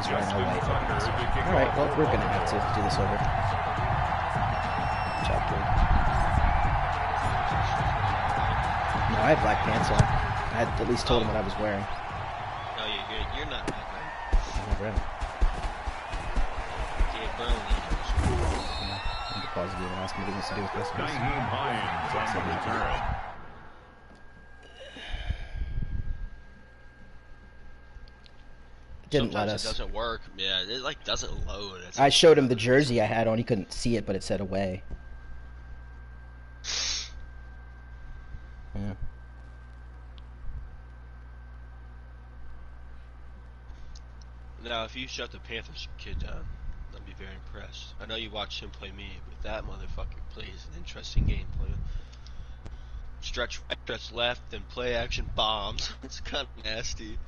was wearing all white. Alright, well, we're gonna have to do this over. Good job, dude. No, I had black pants on. I had at least told him what I was wearing. No, you're not black, man. I'm brown. Yeah, brown. I'm positive and ask him what he wants to do with this. Naheem Hines on the return. Didn't let us. It doesn't work. Yeah, it like doesn't load. I showed him the jersey I had on. He couldn't see it, but it said away. Yeah. Now, if you shut the Panthers kid down, I'd be very impressed. I know you watched him play me, but that motherfucker plays an interesting game plan. Stretch right, stretch left, then play action bombs. It's kind of nasty.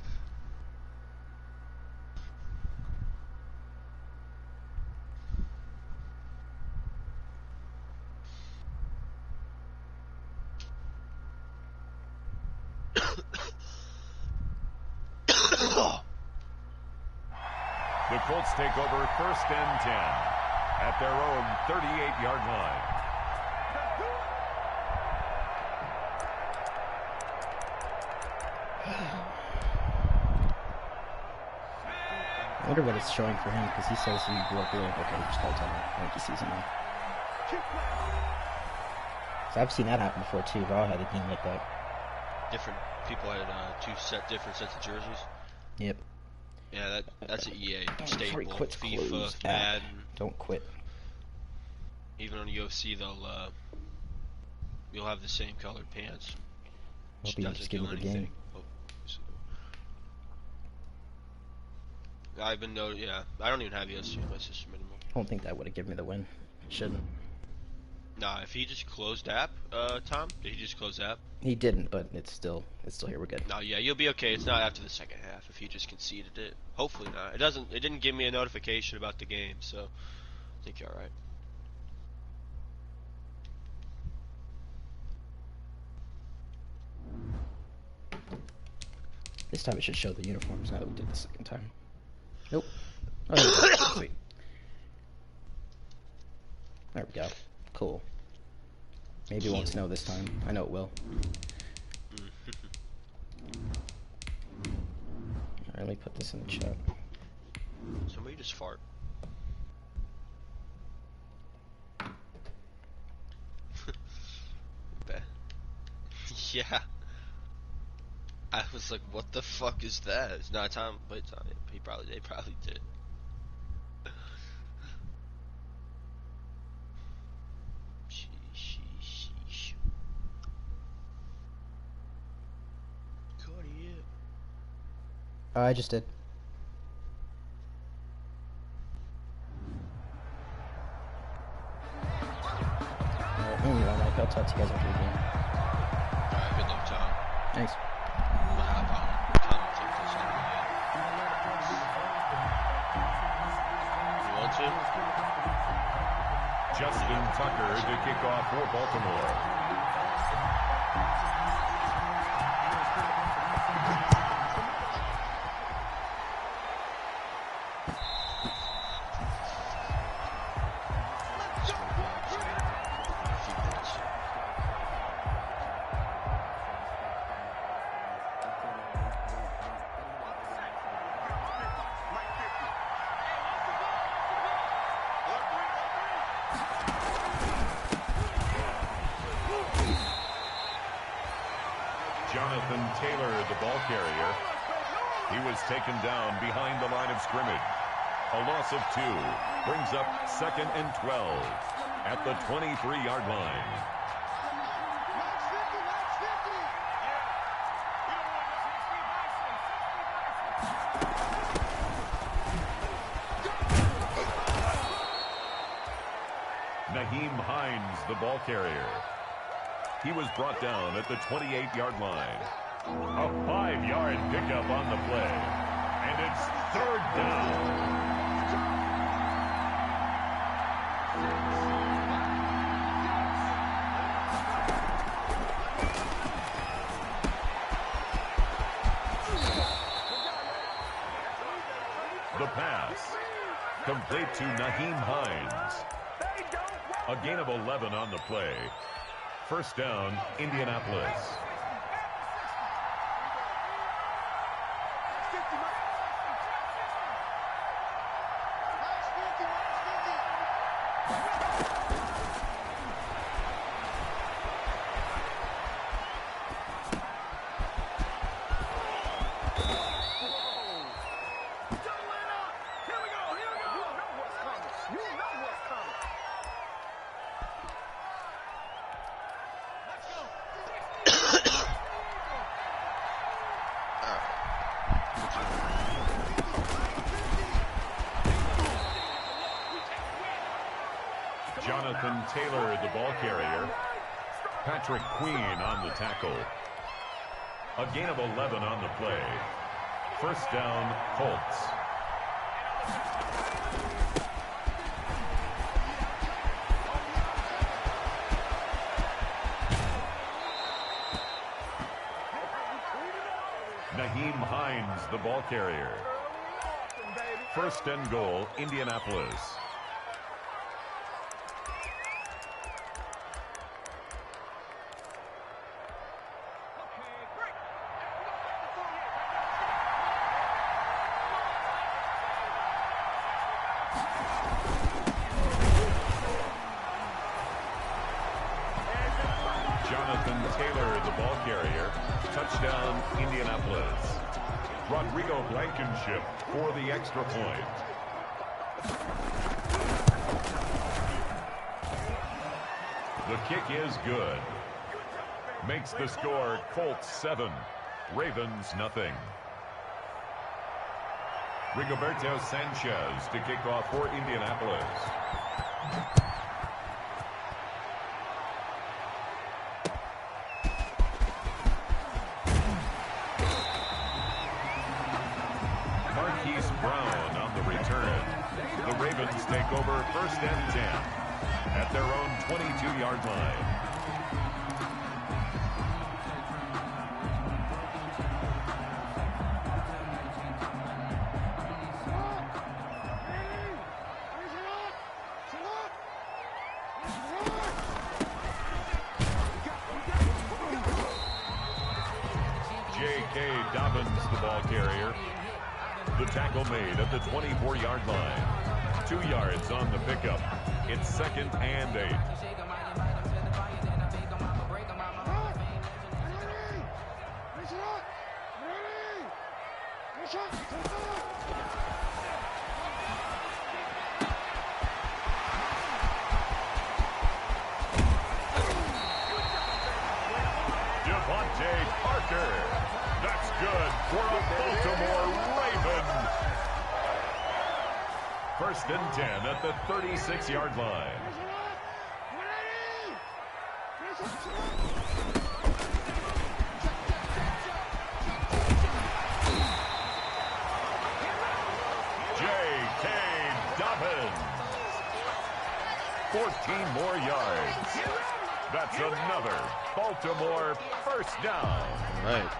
The Colts take over 1st and 10 at their own 38-yard line. I wonder what it's showing for him, because he says he grew up here. Okay, just called time Yankee season now. So I've seen that happen before too. Raw had a game like that. Different people had different sets of jerseys. Yep. Yeah, that's an EA staple. FIFA, Close Madden. Don't quit. Even on UFC, you'll have the same colored pants. Hope you just give me the game. I don't even have UFC on my system anymore. I don't think that would have given me the win. Shouldn't. Nah, if he just closed app, Tom, did he just close app? He didn't, but it's still here. We're good. No, yeah, you'll be okay. It's not after the second half if he just conceded it. Hopefully not. It didn't give me a notification about the game, so I think you're alright. This time it should show the uniforms now that we did the second time. Nope. Oh, there we go. Sweet. There we go. Cool. Maybe it won't snow this time. I know it will. Alright, let me put this in the chat. Somebody just fart. Yeah. I was like, what the fuck is that? It's not Tom, but it's not, they probably did. Sheesh. Cody, I just did. Alright, anyway, I'll talk to you guys after the game. Alright, good luck, Tom. Thanks. Justin Tucker to kick off for Baltimore. Taylor, the ball carrier. He was taken down behind the line of scrimmage. A loss of 2 brings up 2nd and 12 at the 23-yard line. Naheem Hines, the ball carrier. He was brought down at the 28-yard line. A 5-yard pickup on the play. And it's 3rd down. The pass. Complete to Nyheim Hines. A gain of 11 on the play. First down, Indianapolis. Jonathan Taylor, the ball carrier. Patrick Queen on the tackle. A gain of 11 on the play. First down, Colts. Nyheim Hines, the ball carrier. First and goal, Indianapolis. Jonathan Taylor, the ball carrier. Touchdown, Indianapolis. Rodrigo Blankenship for the extra point. The kick is good. Makes the score Colts 7, Ravens nothing. Rigoberto Sanchez to kick off for Indianapolis. Brown on the return. The Ravens take over first and 10 at their own 22-yard line. J.K. Dobbins, the ball carrier. The tackle made at the 24-yard line. 2 yards on the pickup. It's second and 8. Devontae Parker. That's good for a Baltimore Raven. First and 10 at the 36-yard line. J.K. Dobbins. 14 more yards. That's another Baltimore first down. All right.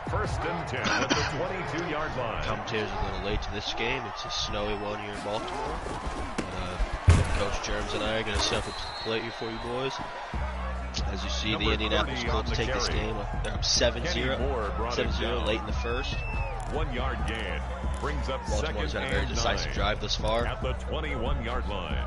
First and 10 at the 22-yard line. Commentators are a little late to this game. It's a snowy one here in Baltimore. Coach Germs and I are going to step up to the plate here for you boys. As you see, the Indianapolis Colts take this game. They're up 7-0 late in the first. 1 yard gain brings up Baltimore's had a very decisive drive thus far. At the 21-yard line.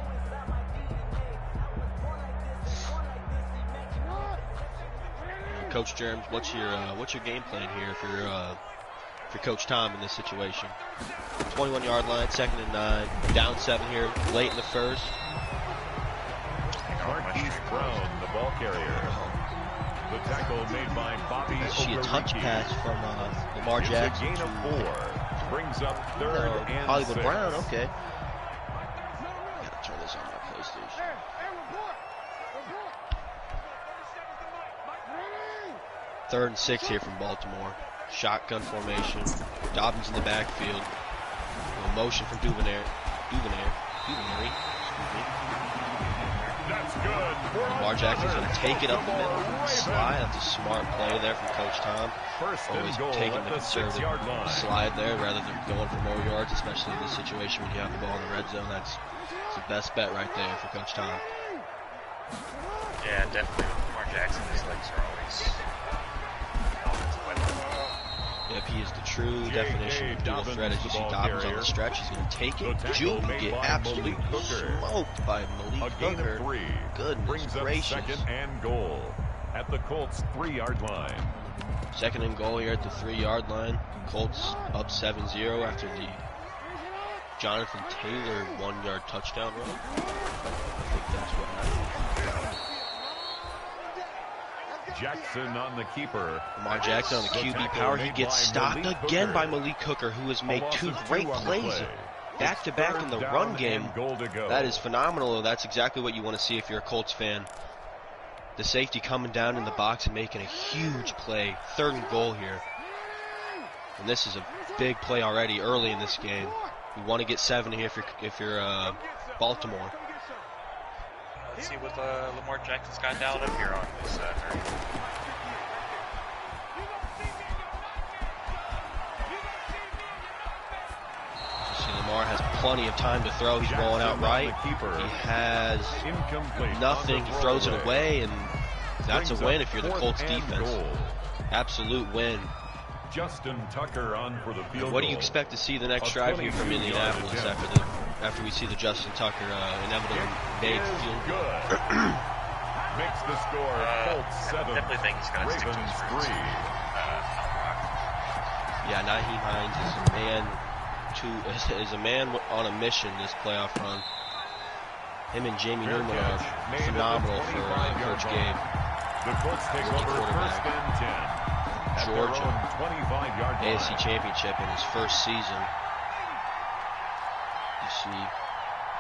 Coach Germs, what's your game plan here for Coach Tom in this situation? 21-yard line, second and 9, down 7 here, late in the first. Marquise Brown, the ball carrier. The tackle made by Bobby Okereke. See a touch pass from Lamar Jackson. It's a gain of 4. Brings up third and Hollywood 6. Brown, okay. Gotta turn this on my PlayStation. Third and 6 here from Baltimore. Shotgun formation. Dobbins in the backfield. Motion from Duvernay. Excuse me. That's good. Lamar Jackson's going to take it up the middle and slide. That's a smart play there from Coach Tom. First and Always goal taking at the the conservative 6-yard line. slide there rather than going for more yards, especially in this situation when you have the ball in the red zone. That's the best bet right there for Coach Tom. Yeah, definitely. Lamar Jackson, his legs are always offensive weapon. Yep, he is the true definition of dual threat. As you see Dobbins on the stretch, he's going to take it. Juke get absolutely smoked by Malik A gain Hooker. of 3. Goodness Brings up gracious. second and goal at the Colts 3-yard line. Second and goal here at the 3-yard line. Colts up 7-0 after the Jonathan Taylor 1-yard touchdown run. I think that's what happened. Jackson on the keeper. Lamar Jackson on the QB power. He gets stopped again by Malik Hooker, who has made 2 great plays back-to-back in the run game. That is phenomenal. That's exactly what you want to see if you're a Colts fan. The safety coming down in the box and making a huge play. 3rd and goal here. And this is a big play already early in this game. You want to get 7 here if you're Baltimore. Let's see what Lamar Jackson's got dialed up here on this hurry. See, Lamar has plenty of time to throw. He's rolling out right. He has nothing. He throws it away, and that's a win if you're the Colts defense. Absolute win. Justin Tucker on for the field What do you goal. expect to see the next drive here from Indianapolis after we see the Justin Tucker inevitably made field goal? Good. Makes the score Colts 7. I definitely think he's going to stick to his roots. 3. Yeah, Nyheim Hines is a man on a mission this playoff run. Him and Jamie Newman are phenomenal for Coach Gabe. The Colts take over first and 10. Georgia, 25-yard AFC Championship in his first season. You see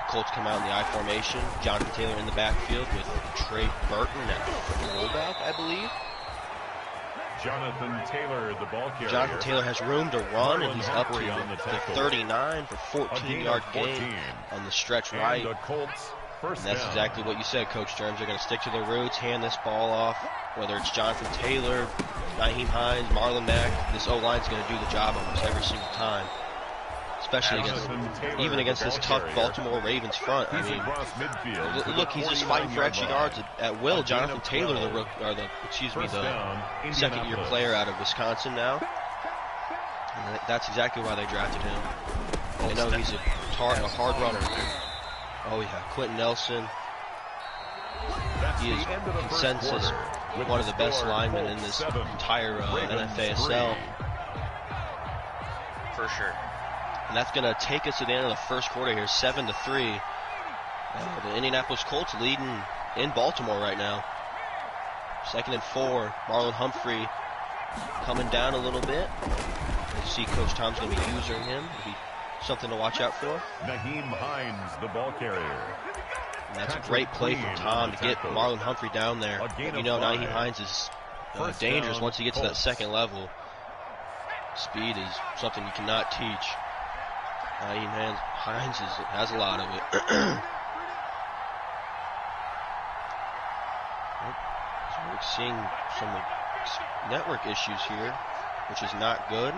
Colts come out in the I formation. Jonathan Taylor in the backfield with Trey Burton at fullback, I believe. Jonathan Taylor, the ball carrier. Jonathan Taylor has room to run, and he's up to the 39 for 14-yard gain on the stretch right. And the Colts first And that's down. exactly what you said, Coach Germs. They're going to stick to their roots, hand this ball off, whether it's Jonathan Taylor, Nyheim Hines, Marlon Mack. This O-line's going to do the job almost every single time, especially against this tough Baltimore Ravens front. I mean, look, he's just fighting for extra yards at will. Jonathan Taylor, the second-year player out of Wisconsin now. And that's exactly why they drafted him. They know he's a hard runner. Oh yeah, Quentin Nelson. He is consensus one of the best linemen in this entire NFASL. For sure. And that's going to take us to the end of the first quarter here, 7-3. The Indianapolis Colts leading in Baltimore right now. 2nd and 4. Marlon Humphrey coming down a little bit. You see Coach Tom's going to be using him. It'll be something to watch out for. Nyheim Hines, the ball carrier. And that's a great play from Tom to get Marlon Humphrey down there. You know, Nyheim Hines is dangerous once he gets to that second level. Speed is something you cannot teach. Nyheim Hines has a lot of it. So we're seeing some network issues here, which is not good.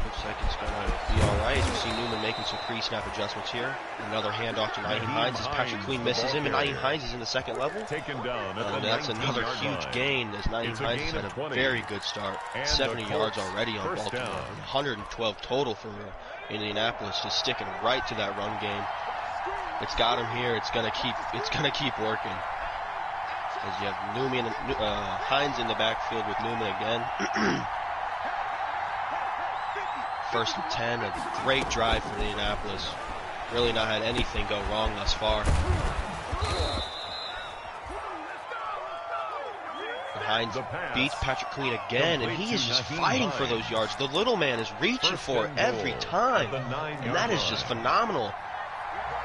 Looks like it's going to be all right. We see Newman making some pre-snap adjustments here. Another handoff to Nyheim Hines as Patrick Queen misses him, and Nyheim Hines is in the second level. Taken down That's another huge gain as Nyheim Hines has had a very good start. 70 yards already on Baltimore. 112 total for Indianapolis, just sticking right to that run game. It's got him here. It's gonna keep working. As you have Newman, Hines in the backfield with Newman again. 1st and 10, a great drive for Indianapolis. Really not had anything go wrong thus far. And Hines beats Patrick Queen again, and he is just fighting for those yards. The little man is reaching for it every time, and that is just phenomenal.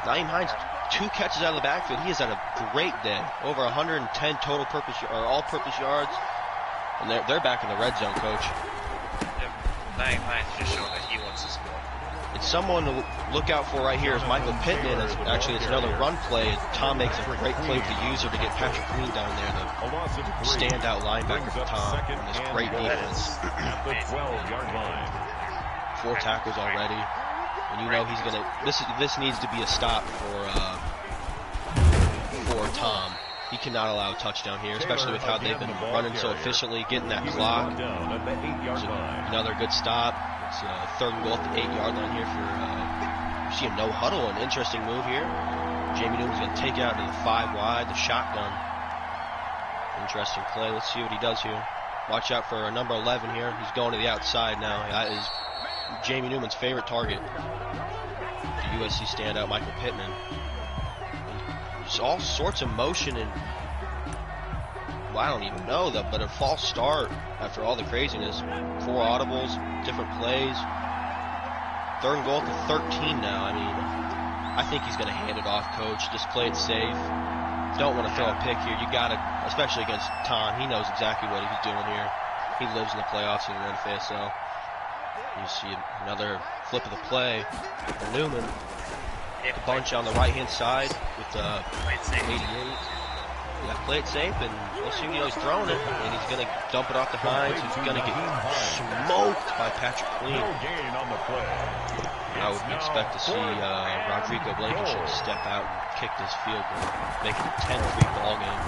Nyheim Hines, 2 catches out of the backfield. He has had a great day. Over 110 total all-purpose yards. And they're back in the red zone, Coach. Yep. Nyheim Hines just showing that he wants to score. And someone to look out for right here is Michael Pittman. It's another run play. Tom makes a great play with the user to get Patrick Queen down there, the standout linebacker for Tom. And this great defense. At the 12-yard line. 4 tackles already. And you know he's gonna. This needs to be a stop for Tom. He cannot allow a touchdown here, especially with how they've been running so efficiently, getting that clock. Another good stop. It's 3rd and goal at the 8-yard line here for. You see a no huddle, an interesting move here. Jamie Newman's going to take it out to the 5 wide, the shotgun. Interesting play. Let's see what he does here. Watch out for number 11 here. He's going to the outside now. That is Jamie Newman's favorite target. The USC standout, Michael Pittman. Just all sorts of motion and well, I don't even know that, but a false start after all the craziness. 4 audibles, different plays. 3rd and goal at the 13 now. I mean, I think he's going to hand it off, coach. Just play it safe. Don't want to throw a pick here. You got to, especially against Tom. He knows exactly what he's doing here. He lives in the playoffs in the NFASL. You see another flip of the play for Newman. The bunch on the right-hand side with 88. Yeah, play it safe, and we'll see, he's throwing it, and he's going to dump it off the Hines. He's going to get smoked by Patrick Queen. I would expect to see Rodrigo Blankenship step out and kick this field goal, make it a 10-3 ball game.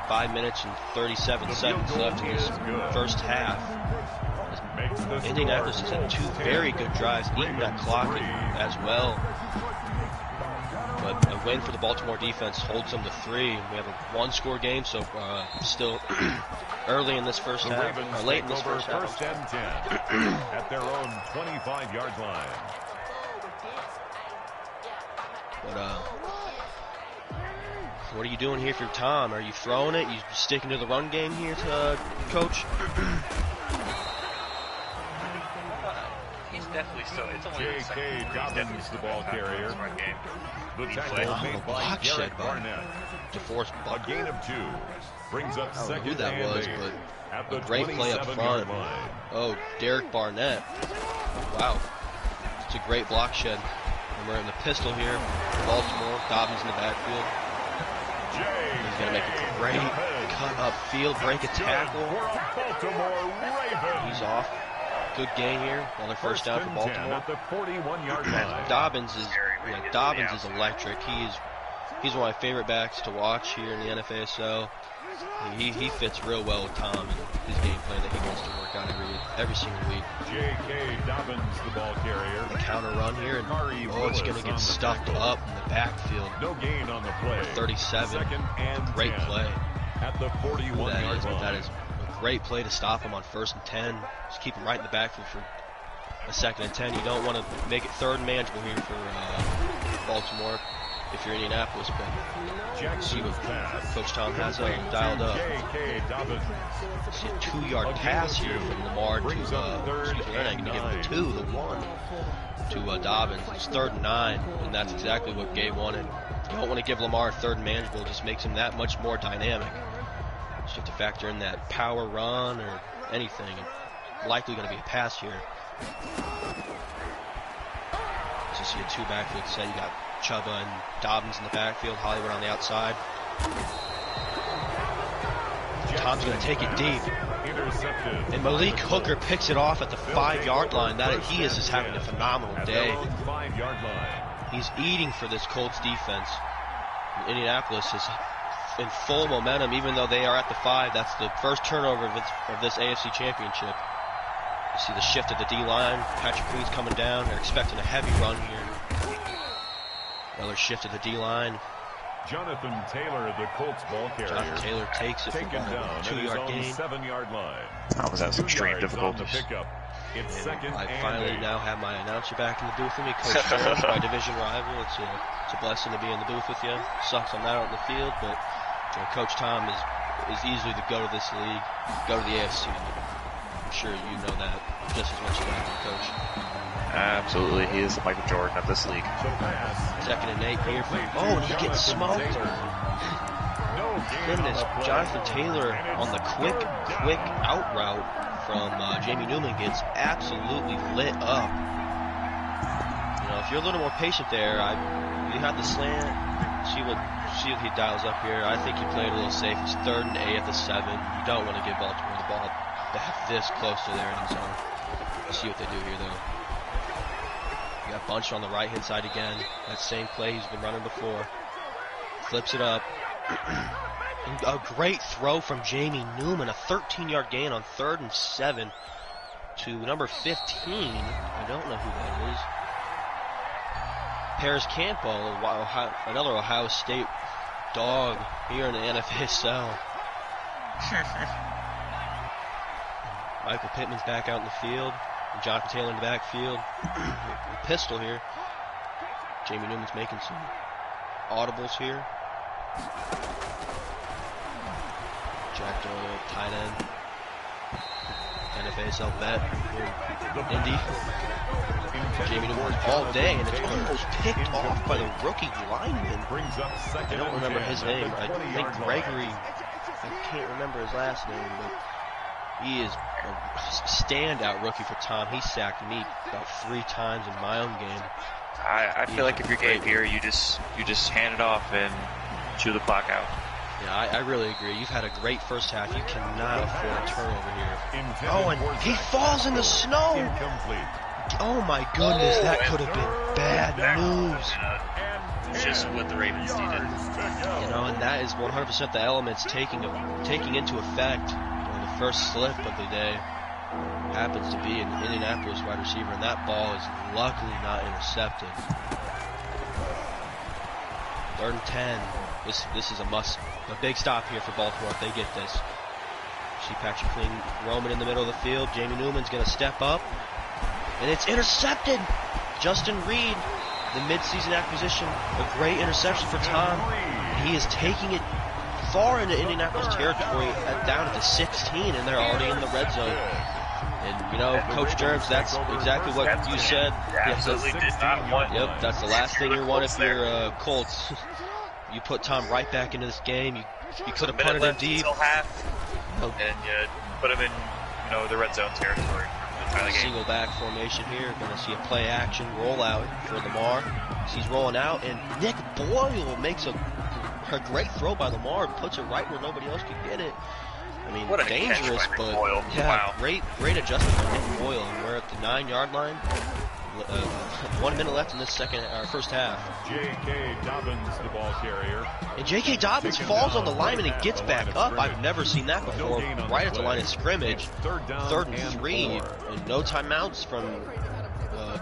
5 minutes and 37 seconds left in this first half. Indianapolis has had 2 very good drives, eating that clock as well. But a win for the Baltimore defense holds them to 3. We have a 1-score game, so still early in this first half, or late in this first half. First and 10 at their own 25-yard line. But what are you doing here for Tom? Are you throwing it? You sticking to the run game here, Coach? He's definitely still. It's only J.K. Dobbins, the ball carrier. The tackle made by Garrett Barnett. DeForest A gain of 2 brings up I don't know second who that and was, 8 but at the a great play up 27-yard front. line. Oh, Derek Barnett. Wow. It's a great block shed. And we're in the pistol here. Baltimore, Dobbins in the backfield. He's going to make a great cut up field, break a tackle. He's off. Good gain here. Another first down for Baltimore. At the 41-yard line. Dobbins is electric. He's one of my favorite backs to watch here in the NFASL. He fits real well with Tom and his game plan that he wants to work out every single week. J.K. Dobbins, the ball carrier. The counter run here, and it's going to get stuck up in the backfield. No gain on the play. 37. Second and Great 10 play. At the 41-yard line. That is a great play to stop him on 1st and 10. Just keep him right in the backfield for a 2nd and 10. You don't want to make it 3rd and manageable here for Baltimore if you're Indianapolis, but see what Coach Tom has dialed up. See a 2-yard pass here from Lamar to, they're not going to give him 2, the 1 to Dobbins. It's 3rd and 9, and that's exactly what Gabe wanted. You don't want to give Lamar 3rd and manageable, it just makes him that much more dynamic. You have to factor in that power run or anything. Likely going to be a pass here. So you see a 2 backfield set. You got Chuba and Dobbins in the backfield, Hollywood on the outside. Tom's going to take it deep. And Malik Hooker picks it off at the 5-yard line. He is just having a phenomenal day. He's eating for this Colts defense. Indianapolis is in full momentum, even though they are at the 5. That's the first turnover of this AFC Championship. You see the shift of the D-line. Patrick Queen's coming down. They're expecting a heavy run here. Another shift of the D-line. Jonathan Taylor, the Colts ball carrier. Jonathan Taylor takes it from a 2-yard gain. 7-yard line. That was at some extreme difficulties. I finally now have my announcer back in the booth with me, Coach Jones, my division rival. It's a blessing to be in the booth with you. Sucks I'm not out in the field, but Coach Tom is easily the go to this league, go to the AFC. I'm sure you know that just as much as I do, Coach. Absolutely, he is the Michael Jordan of this league. 2nd and 8 here. And he gets smoked. Goodness, Jonathan Taylor on the quick out route from Jamie Newman gets absolutely lit up. know, if you're a little more patient there, you have the slant. See what he dials up here. I think he played a little safe. It's 3rd and 8 at the 7. You don't want to give Baltimore the ball back this close to their end zone. Let's see what they do here, though. You got Bunch on the right-hand side again. That same play he's been running before. Flips it up. A great throw from Jamie Newman. A 13-yard gain on 3rd and 7 to number 15. I don't know who that is. Paris Campbell, another Ohio State dog here in the NFASL. Michael Pittman's back out in the field. And Jonathan Taylor in the backfield. Pistol here. Jamie Newman's making some audibles here. Jack Doyle, tight end. NFASL vet. Indy. Jamie Newman all day, and it's almost picked off by the rookie lineman. I don't remember his name. I think Gregory. I can't remember his last name, but he is a standout rookie for Tom. He sacked me about 3 times in my own game. I feel like if you're Gabe here, you just hand it off and chew the clock out. Yeah, I really agree. You've had a great first half. You cannot afford a turnover here. Oh, and he falls in the snow. Oh my goodness, that could have been bad news. Just what the Ravens needed. You know, and that is 100% the elements taking into effect. The first slip of the day happens to be an Indianapolis wide receiver, and that ball is luckily not intercepted. 3rd and 10. This is a big stop here for Baltimore if they get this. See Patrick Queen roaming in the middle of the field. Jamie Newman's going to step up, and it's intercepted. Justin Reed, the midseason acquisition, a great interception for Tom. He is taking it far into Indianapolis territory, down at the 16, and they're already in the red zone. And, you know, Coach Germs, that's exactly what you said. Absolutely did not want. Yep, that's the last thing you want if you're Colts. You put Tom right back into this game. You could have punted him deep. And you put him in, the red zone territory. Single back formation here. Going to see a play action rollout for Lamar. He's rolling out, and Nick Boyle makes a great throw by Lamar, puts it right where nobody else could get it. I mean, what a dangerous, but yeah, wow. great adjustment by Nick Boyle. And we're at the 9-yard line. 1 minute left in this first half. J.K. Dobbins, the ball carrier. And J.K. Dobbins falls on the lineman and gets back up. I've never seen that before. Right at the line of scrimmage. 3rd and 3, and no timeouts from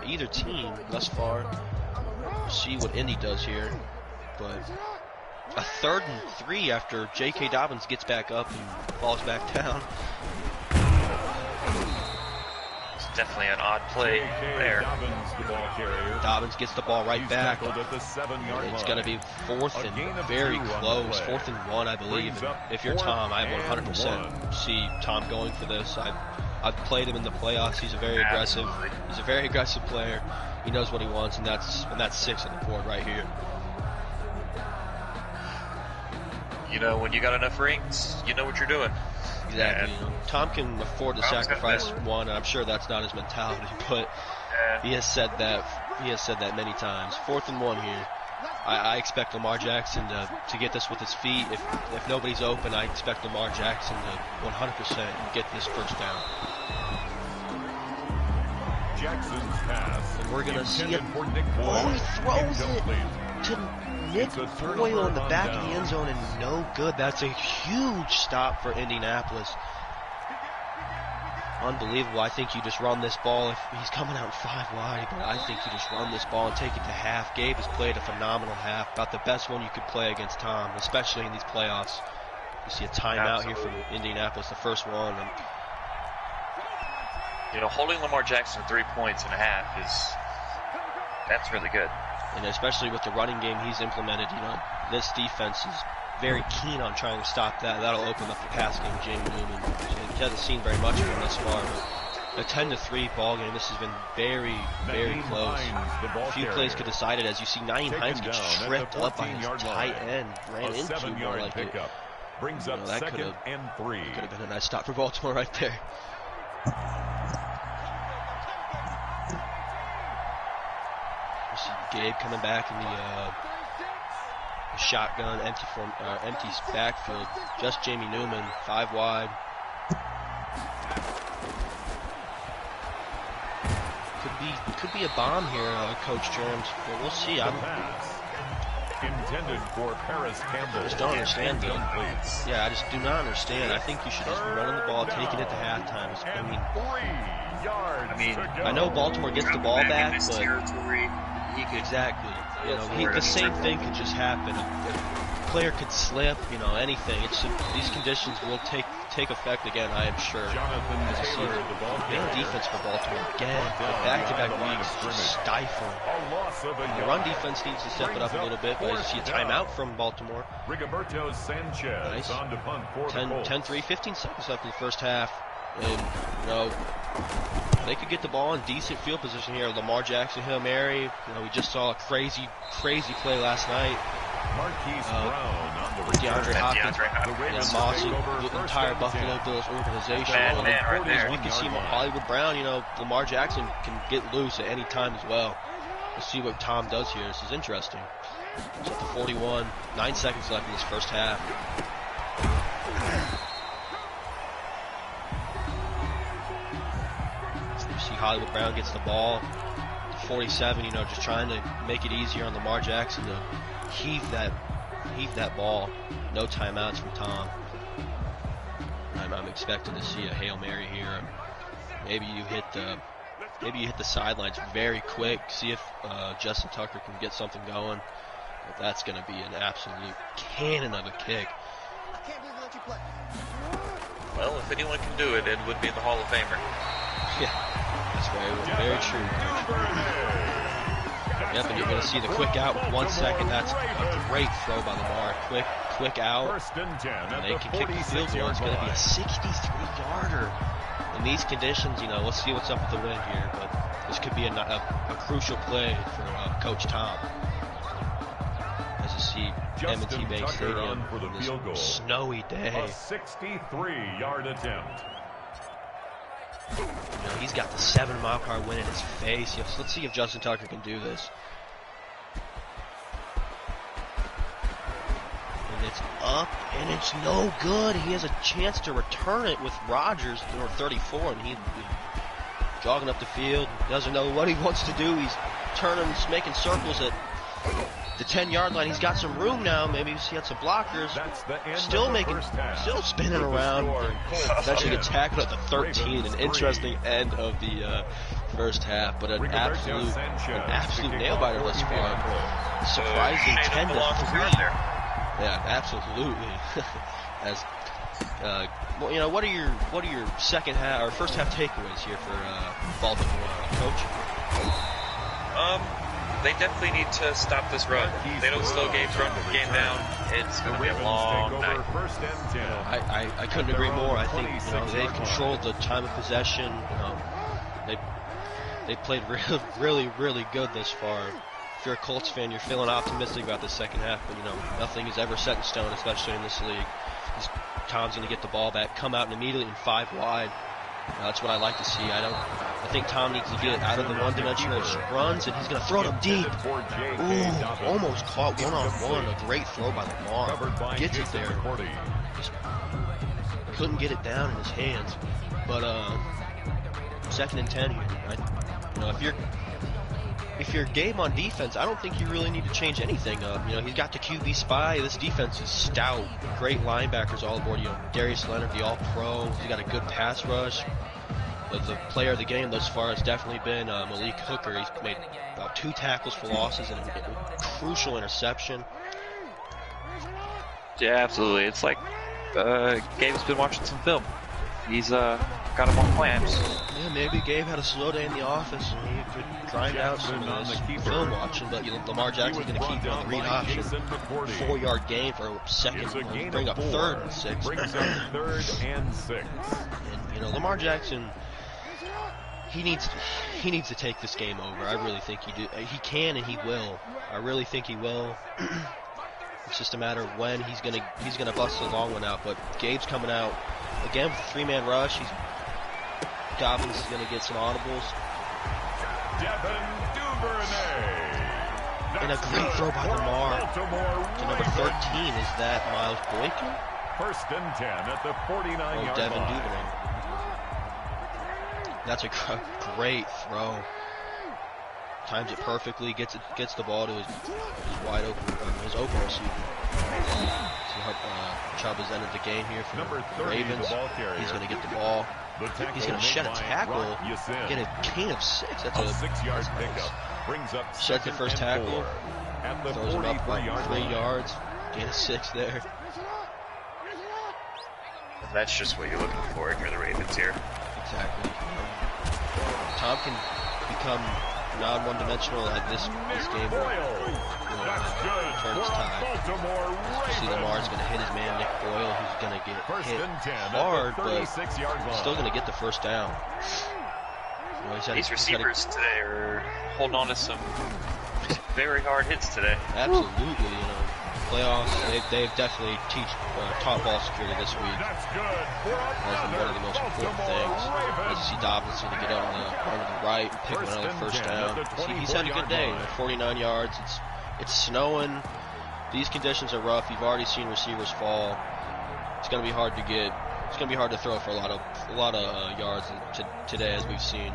either team thus far. We'll see what Indy does here, but a 3rd and 3 after J.K. Dobbins gets back up and falls back down. Definitely an odd play there. Dobbins gets the ball right back. It's going to be 4th and very close. 4th and 1, I believe. And if you're Tom, I 100% see Tom going for this. I've played him in the playoffs. He's a very aggressive. He's a very aggressive player. He knows what he wants, and that's 6 on the board right here. When you got enough rings, you know what you're doing. Exactly. Tom can afford to sacrifice one. I'm sure that's not his mentality, but he has said that many times. 4th and 1 here. I expect Lamar Jackson to get this with his feet. If nobody's open, I expect Lamar Jackson to 100% get this first down. Jackson's pass. And we're gonna see it. Oh, he throws it to Nick Boyle in the back of the end zone, and no good. That's a huge stop for Indianapolis. Unbelievable. I think you just run this ball. If he's coming out 5 wide, but I think you just run this ball and take it to half. Gabe has played a phenomenal half, about the best one you could play against Tom, especially in these playoffs. You see a timeout here from Indianapolis, the first one. And holding Lamar Jackson 3 points and a half that's really good. And especially with the running game he's implemented, this defense is very keen on trying to stop that. That'll open up the pass game of Jamie Newman. He hasn't seen very much of him this far, but a 10-3 ball game. This has been very, very close. A few plays could decide it, as you see Naeem Hines get tripped up by his tight end, ran into more like it. Brings up that 2nd and 3. Could have been a nice stop for Baltimore right there. Gabe coming back in the shotgun, empty backfield. Just Jamie Newman, 5 wide. Could be a bomb here, Coach Germs, but we'll see. Intended for Paris Campbell. I just don't understand though. Yeah, I just do not understand. I think you should just be running the ball, taking it to halftime. I know Baltimore gets the ball back, but exactly. The same thing could just happen. A player could slip, anything. These conditions will take effect again, I am sure. Main defense for Baltimore again, back-to-back weeks, just stifling. The run defense needs to step it up a little bit, but I see a timeout from Baltimore. Rigoberto Sanchez nice. On to punt for 10-3, 15 seconds left in the first half. And, they could get the ball in decent field position here. Lamar Jackson, Hail Mary. We just saw a crazy play last night. Marquise Brown on the DeAndre Hopkins, Mossy, the entire Buffalo Bills organization. Right there. We can see Hollywood Brown, Lamar Jackson can get loose at any time as well. Let's see what Tom does here. This is interesting. It's at the 41, 9 seconds left in this first half. So you see Hollywood Brown gets the ball. 47, just trying to make it easier on Lamar Jackson to heave that ball. No timeouts from Tom. I'm expecting to see a Hail Mary here. Maybe you hit the sidelines very quick. See if Justin Tucker can get something going. But that's going to be an absolute cannon of a kick. Well, if anyone can do it, it would be the Hall of Famer. Yeah, that's very true. Yep, and you're going to see the quick out with 1 second. That's a great throw by Lamar. Quick out. And they can kick the field goal. It's going to be a 63-yarder. In these conditions, let's see what's up with the wind here. But this could be a crucial play for Coach Tom. As you see M&T Bank Stadium on this snowy day. A 63-yard attempt. He's got the 7-mile-per-hour wind in his face. Let's see if Justin Tucker can do this. And it's up, and it's no good. He has a chance to return it with Rodgers, number 34, and he's jogging up the field. Doesn't know what he wants to do. He's turning, making circles at the 10-yard line. He's got some room now. Maybe he had some blockers. Still spinning around. Eventually gets tackled at the 13. An interesting end of the first half, but an absolute nail biter thus far. Surprising 10-3. Yeah, absolutely. As what are your second half or first half takeaways here for Baltimore, Coach? They definitely need to stop this run. If they don't slow game down, it's going to be a long night. I couldn't agree more. I think they've controlled the time of possession. They played really good this far. If you're a Colts fan, you're feeling optimistic about the second half, but nothing is ever set in stone, especially in this league. Tom's going to get the ball back, come out and immediately in 5 wide. That's what I like to see. I think Tom needs to get out of the one-dimensional runs, and he's going to throw them deep. Ooh, almost caught one-on-one. A great throw by Lamar. Gets it there. Just couldn't get it down in his hands. But 2nd and 10 here. If you're Gabe on defense, I don't think you really need to change anything up. He's got the QB spy. This defense is stout. Great linebackers all aboard. Darius Leonard, the All-Pro. He's got a good pass rush. The player of the game thus far has definitely been Malik Hooker. He's made about 2 tackles for losses and a crucial interception. Yeah, absolutely. It's like Gabe's been watching some film. He's got him on plans. Yeah, maybe Gabe had a slow day in the office and he could grind out some film watching, but Lamar Jackson's going to keep it on the read option. 4-yard gain for a second. Bring up 3rd and 6. Brings up 3rd and 6. And Lamar Jackson, he needs to take this game over. I really think he can and he will. I really think he will. It's just a matter of when he's gonna bust the long one out. But Gabe's coming out again with a 3-man rush. Dobbins is gonna get some audibles. Devin Duvernay. And a great throw by Lamar to number 13. Is that Miles Boykin? 1st and 10 at the 49-yard Devin line. Duvernay. That's a great throw. Times it perfectly, gets the ball to his wide open, his open receiver. See how Chubb has entered the game here for Number the 30, Ravens. the ball carrier. He's going to get the ball. He's going to shed a tackle, get a gain of 6. That's a 6-yard that's nice. pickup. Brings up Sheds the first tackle. At the Throws him up about 43-yard 3 line. yards. Gain of 6 there. That's just what you're looking for if you're the Ravens here. Exactly. Tom can become non-one-dimensional at this game. That's good. Turn his tide. Baltimore See, Lamar's going to hit his man, Nick Boyle, who's going to get 1st hit and 10 hard, at the but 36-yard line. still going to get the first down. You know, These receivers today are holding on to some very hard hits today. Absolutely, you know. Playoffs, they've definitely taught ball security this week. That's good. That's one of the most important things. As you see Dobbins going to get on the right and pick up another first down. He's had a good day. 49 yards. It's snowing. These conditions are rough. You've already seen receivers fall. It's going to be hard to get. It's going to be hard to throw for a lot of yards today, as we've seen.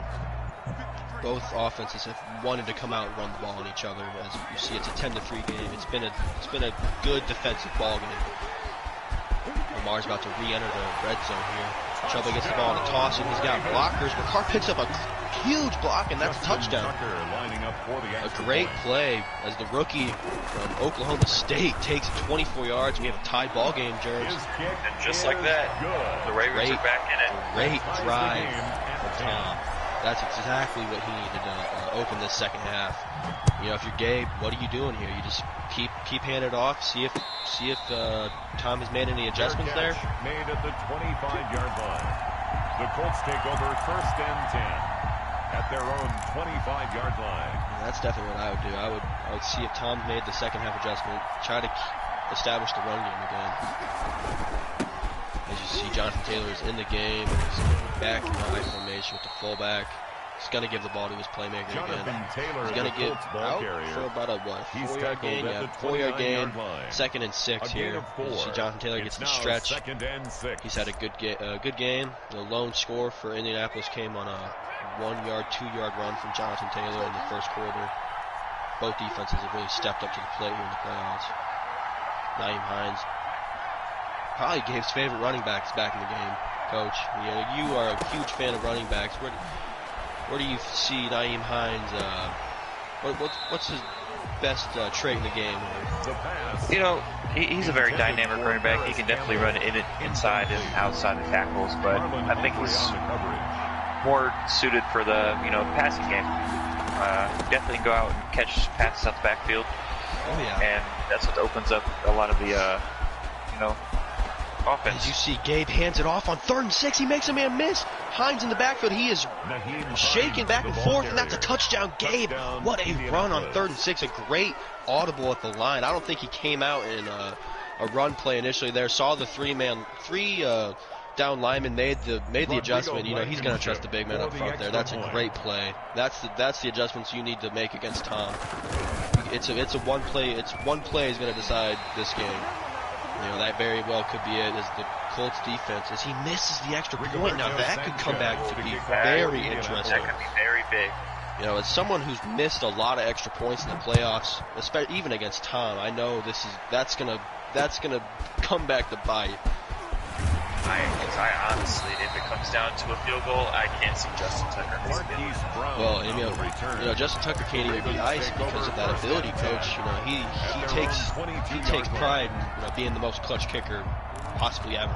Both offenses have wanted to come out and run the ball on each other. As you see, it's a 10-3 game. It's been a good defensive ball game. Lamar's about to re-enter the red zone here. Chuba gets the ball on the toss, and he's got blockers. McCarr picks up a huge block, and that's a touchdown. A great play as the rookie from Oklahoma State takes 24 yards. We have a tied ball game, Jerms. And just like that, the Ravens are back in it. Great drive from Tom. That's exactly what he needed to open this second half. You know, if you're Gabe, what are you doing here? You just keep handing it off. See if Tom has made any adjustments there. Made at the 25-yard line. The Colts take over 1st and 10 at their own 25-yard line. Yeah, that's definitely what I would do. I would see if Tom made the second half adjustment. Try to establish the run game again. As you see, Jonathan Taylor is in the game. He's back in the I formation with the fullback. He's going to give the ball to his playmaker again. He's going to get out for about a 4-yard gain. Yeah, 4-yard gain. 2nd and 6 here. You see Jonathan Taylor gets the stretch. He's had a good game. The lone score for Indianapolis came on a 1-yard, 2-yard run from Jonathan Taylor in the first quarter. Both defenses have really stepped up to the plate here in the playoffs. Nyheim Hines, probably Gabe's favorite running back, is back in the game. Coach, you are a huge fan of running backs. Where do you see Nyheim Hines? What's his best trait in the game? You know, he's a very dynamic running back. He can definitely run inside and outside the tackles, but I think he's more suited for the passing game. Definitely go out and catch passes out the backfield. Oh yeah. And that's what opens up a lot of the offense. As you see, Gabe hands it off on 3rd and 6. He makes a man miss. Hines in the backfield. He is shaking back and forth, and that's a touchdown. Gabe, what a run on 3rd and 6. A great audible at the line. I don't think he came out in a run play initially there. Saw the three down lineman made the adjustment. You know, he's going to trust the big man up front there. That's a great play. That's the adjustments you need to make against Tom. It's one play is going to decide this game. You know, that very well could be it as the Colts defense, as he misses the extra point. Now that could come back to be very interesting. That could be very big. You know, as someone who's missed a lot of extra points in the playoffs, especially even against Tom, I know that's gonna come back to bite. I honestly, if it comes down to a field goal, I can't see Justin Tucker missing it. Well, you know, Justin Tucker can't even be iced because of that ability, Coach. You know, he takes pride in being the most clutch kicker possibly ever.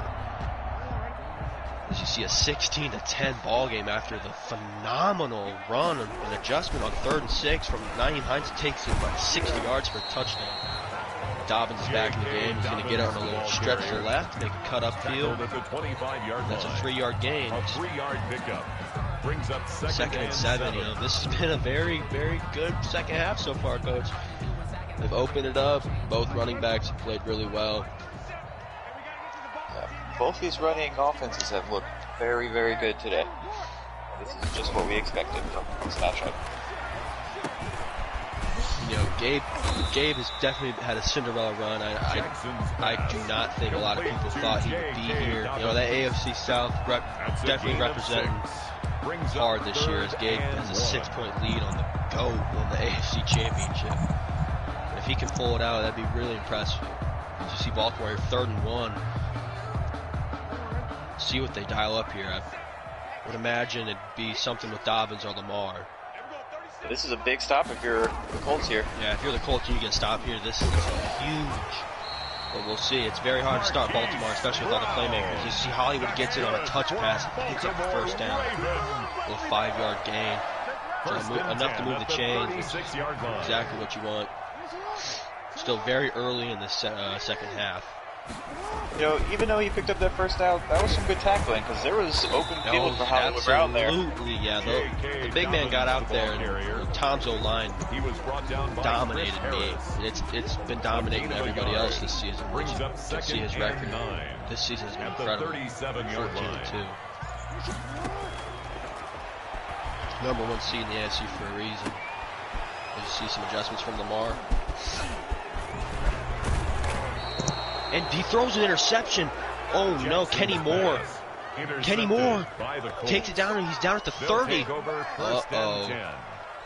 As you see a 16-10 ball game after the phenomenal run and adjustment on 3rd and 6 from Nyheim Hines, takes it like 60 yards for a touchdown. Dobbins is back in the game. He's going to get on a little stretch to the left, make a cut upfield. That's a 3-yard gain. 3-yard pickup. Brings up 2nd and 7. You know, this has been a very, very good second half so far, Coach. They've opened it up. Both running backs have played really well. Both these running offenses have looked very, very good today. This is just what we expected from this matchup. You know, Gabe has definitely had a Cinderella run. I do not think a lot of people thought he would be here. You know, that AFC South definitely representing hard this year, as Gabe has a 6-point lead on the GOAT in the AFC Championship. And if he can pull it out, that'd be really impressive. As you see Baltimore here, 3rd and 1. See what they dial up here. I would imagine it'd be something with Dobbins or Lamar. This is a big stop if you're the Colts here. Yeah, if you're the Colts and you get stopped here, this is huge. But we'll see. It's very hard to start Baltimore, especially with all the playmakers. You see Hollywood gets it on a touch pass and picks up the first down. A little 5-yard gain. Enough to move the chains, which is exactly what you want. Still very early in the second half. You know, even though he picked up that first down, that was some good tackling because there was open field for Hollywood Brown there. Absolutely, yeah. The big man got out there, and Tom's O-line dominated me. It's been dominating everybody else this season. You can see his record. This season has been incredible. 14-2. Number 1 seed in the AFC for a reason. You see some adjustments from Lamar. And he throws an interception. Oh no, Kenny Moore. Kenny Moore takes it down, and he's down at the 30. Uh-oh.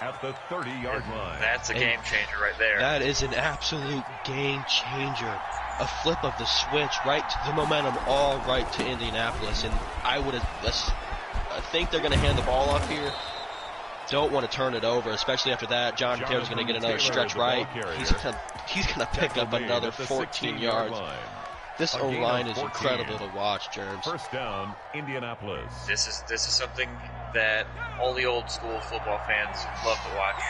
At the 30-yard line. That's a game changer right there. That is an absolute game changer. A flip of the switch, right to the momentum, all right to Indianapolis. And I think they're going to hand the ball off here. Don't want to turn it over, especially after that. Jonathan Taylor's going to get another stretch right. He's going to pick up another 14 yards. This O-line is incredible to watch, Germs. First down, Indianapolis. This is something that all the old school football fans love to watch.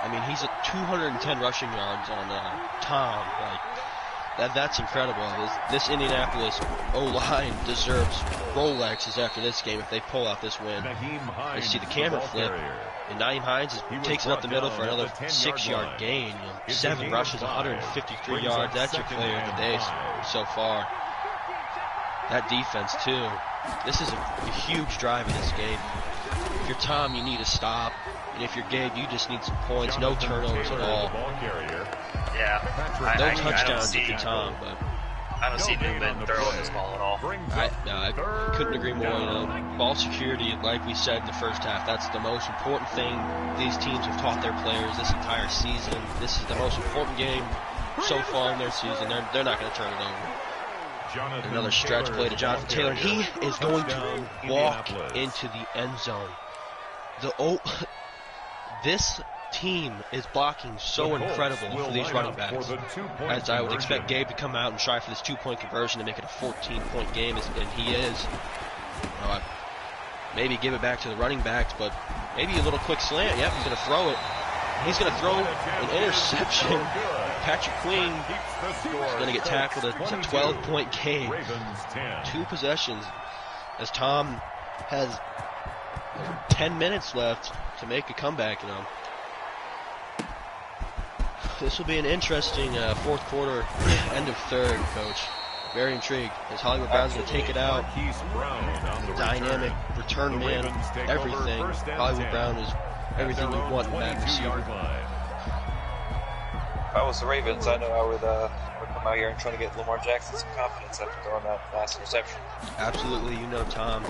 I mean, he's at 210 rushing yards on Tom. That's incredible. This Indianapolis O-line deserves Rolexes after this game if they pull out this win. You see the camera flip, and Nyheim Hines takes it up the middle for another 6-yard gain. 7 rushes, 153 yards. That's your player of the day so far. That defense, too. This is a huge drive in this game. If you're Tom, you need to stop. And if you're Gabe, you just need some points. No turnovers at all. Yeah. No touchdowns if you're Tom, but I don't see Newman throwing this ball at all. I couldn't agree more. You know, ball security, like we said in the first half, that's the most important thing these teams have taught their players this entire season. This is the most important game so far in their season. They're not going to turn it over. Another stretch play to Jonathan Taylor. He is going to walk into the end zone. This team is blocking so incredible for these running backs. As I would expect Gabe to come out and try for this 2-point conversion to make it a 14-point game, and he is. Maybe give it back to the running backs, but maybe a little quick slant. Yep, he's going to throw it. He's going to throw an interception. Patrick Queen is going to get tackled. It's a 12-point game. 2 possessions as Tom has 10 minutes left to make a comeback, you know. This will be an interesting fourth quarter, end of third, Coach. Very intrigued. As Hollywood Brown's going to take it out. Dynamic, return man, everything. Hollywood Brown is everything you want in that receiver. If I was the Ravens, I know I would come out here and try to get Lamar Jackson some confidence after throwing that last interception. Absolutely, you know Tom.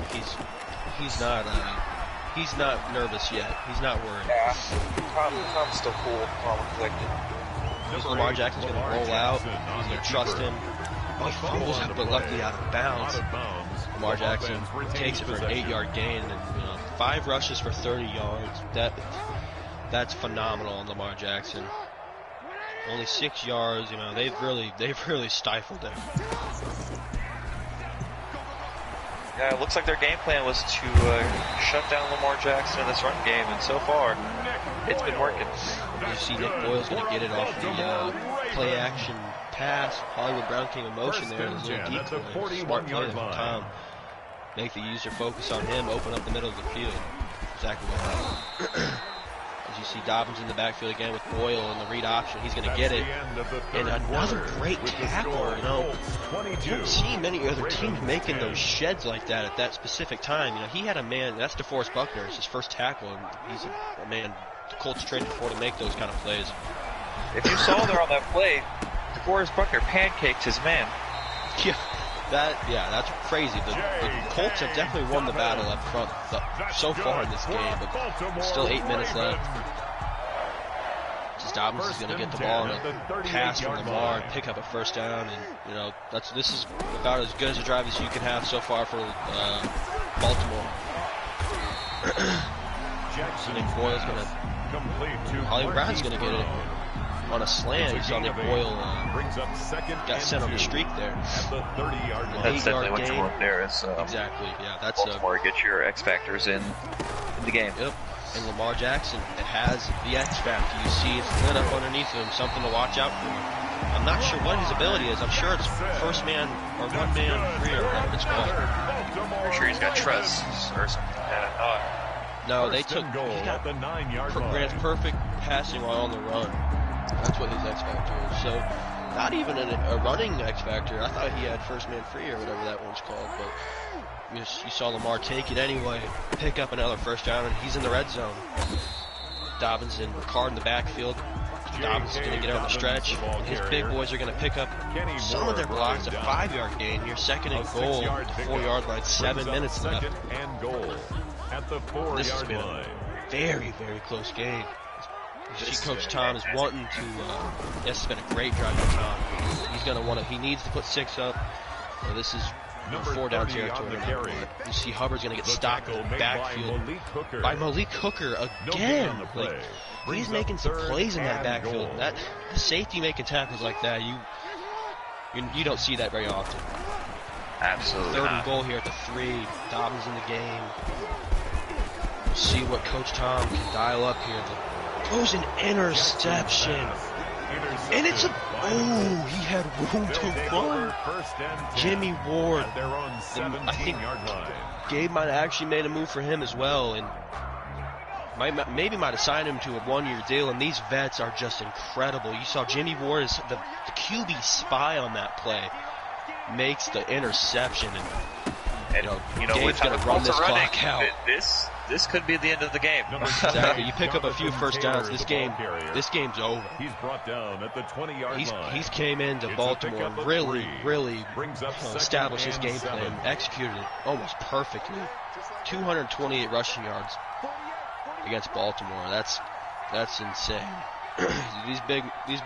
He's not nervous yet. He's not worried. Yeah, Tom's still cool, calm and collected. Lamar Jackson's going to roll out. He's going to trust him. He fumbles it, but luckily out of bounds. Lamar Jackson takes it for an 8-yard gain, and 5 rushes for 30 yards. That's phenomenal on Lamar Jackson. Only 6 yards. You know, they've really stifled him. Yeah, it looks like their game plan was to shut down Lamar Jackson in this run game, and so far, it's been working. You see Nick Boyle's going to get it off the play-action pass. Hollywood Brown came in motion there. There's a little decoy. Smart play from Tom. Make the user focus on him, open up the middle of the field. Exactly what happened. As you see Dobbins in the backfield again with Boyle in the read option. He's going to get it. And another great tackle. You know, you don't see many other teams making those sheds like that at that specific time. You know, he had a man, that's DeForest Buckner. It's his first tackle, and he's a man the Colts traded for to make those kind of plays. If you saw there on that play, DeForest Buckner pancaked his man. That's crazy. The Colts have definitely won the battle up front so far in this game, but there's still 8 minutes left. Dobbins is going to get the ball and a pass from Lamar and pick up a first down, and this is about as good as a drive as you can have so far for Baltimore. I think Boyle's going to, Hollywood Brown's going to get it on a slant. You saw Nick Boyle got sent on the streak there. That's definitely what you want there. Is exactly, yeah. That's Baltimore get your X factors in the game. Yep. And Lamar Jackson, it has the X factor. You see it's lit up underneath him, something to watch out for. I'm not sure what his ability is. I'm sure it's first man or one man free or whatever it's called. I'm sure he's got trusts or something like that. No, they took. He got ran perfect passing while on the run. That's what his X factor is. So, not even a running X factor. I thought he had first man free or whatever that one's called, but. You saw Lamar take it anyway, pick up another first down, and he's in the red zone. Dobbins and Ricard in the backfield. Dobbins is going to get out on the stretch. His big boys are going to pick up some of their blocks. A 5-yard gain here, second and goal, 4-yard line, 7 minutes left. This has been a very, very close game. You see Coach Tom is wanting to, this has been a great drive for Tom. He's going to want to, he needs to put 6 up. This is 4 down territory. You see Hubbard's going to get stopped in the backfield by Malik Hooker again. Like, he's making some plays in that backfield. The safety making tackles like that, you don't see that very often. Absolutely. Third and goal here at the 3. Dobbins in the game. See what Coach Tom can dial up here. Throws an interception. And it's he had room to run. Jimmy Ward, I think Gabe might have actually made a move for him as well, and maybe might have signed him to a 1-year deal, and these vets are just incredible. You saw Jimmy Ward is the QB spy on that play, makes the interception, and Gabe's going to run this clock out. This could be the end of the game. Exactly. You pick up a few first downs. This game's over. He's brought down at the 20-yard line. He's came into Baltimore and really established his game plan, executed it almost perfectly. 228 rushing yards against Baltimore. That's insane. These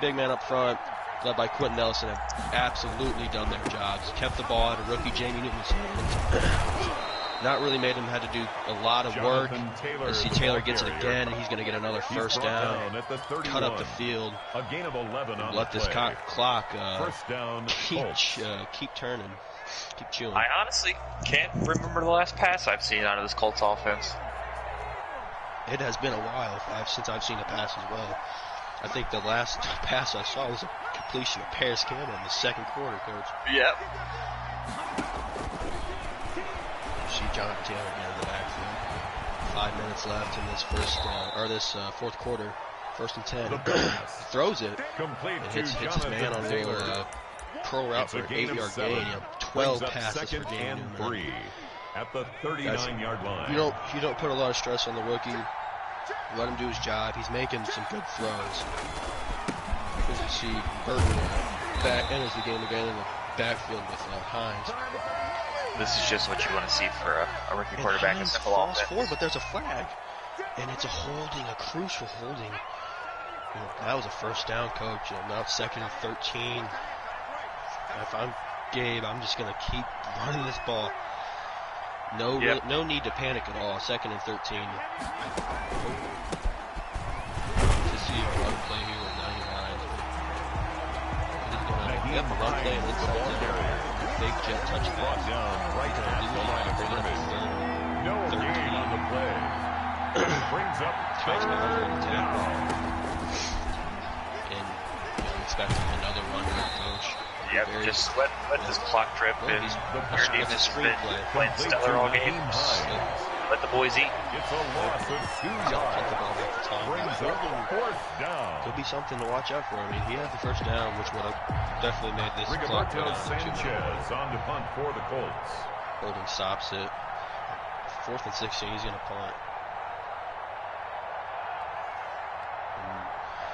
big men up front, led by Quentin Nelson, have absolutely done their jobs. Kept the ball out of rookie Jamie Newton's hands. Not really made him had to do a lot of work. You see Taylor gets it again, and he's going to get another first down. Cut up the field. And let this clock keep turning, keep chewing. I honestly can't remember the last pass I've seen out of this Colts offense. It has been a while since I've seen a pass as well. I think the last pass I saw was a completion of Paris Campbell in the second quarter, Coach. Yep. See John Taylor again in the backfield. 5 minutes left in this fourth quarter. 1st and 10. He throws it. And hits his man on the curl route for an 8-yard gain. 12 passes for Jamie Newman. At the 39-yard line. You don't put a lot of stress on the rookie. Let him do his job. He's making some good throws. As you see, Burton enters the game again in the backfield with Hines. This is just what you want to see for a rookie quarterback in simple offense. Forward, but there's a flag, and it's a crucial holding. That was a first down, Coach. Now it's 2nd and 13. If I'm Gabe, I'm just going to keep running this ball. No need to panic at all. 2nd and 13. To see a run play here with 99. He's going to run play and inside the big jet touchdown. Right down the line of scrimmage. No gain on the play. Brings up Tries to hold the tackle. And I'm expecting another run here, Coach. Yep, just let this clock drip in. Your defense has been playing stellar all game. Let the boys eat. It's a loss of 2 yards. Brings up 4th down. Could be something to watch out for. I mean, he had the first down, which would have definitely made this clock go down to 2 minutes. Sanchez on to punt for the Colts. Holding stops it. 4th and 16, he's going to punt.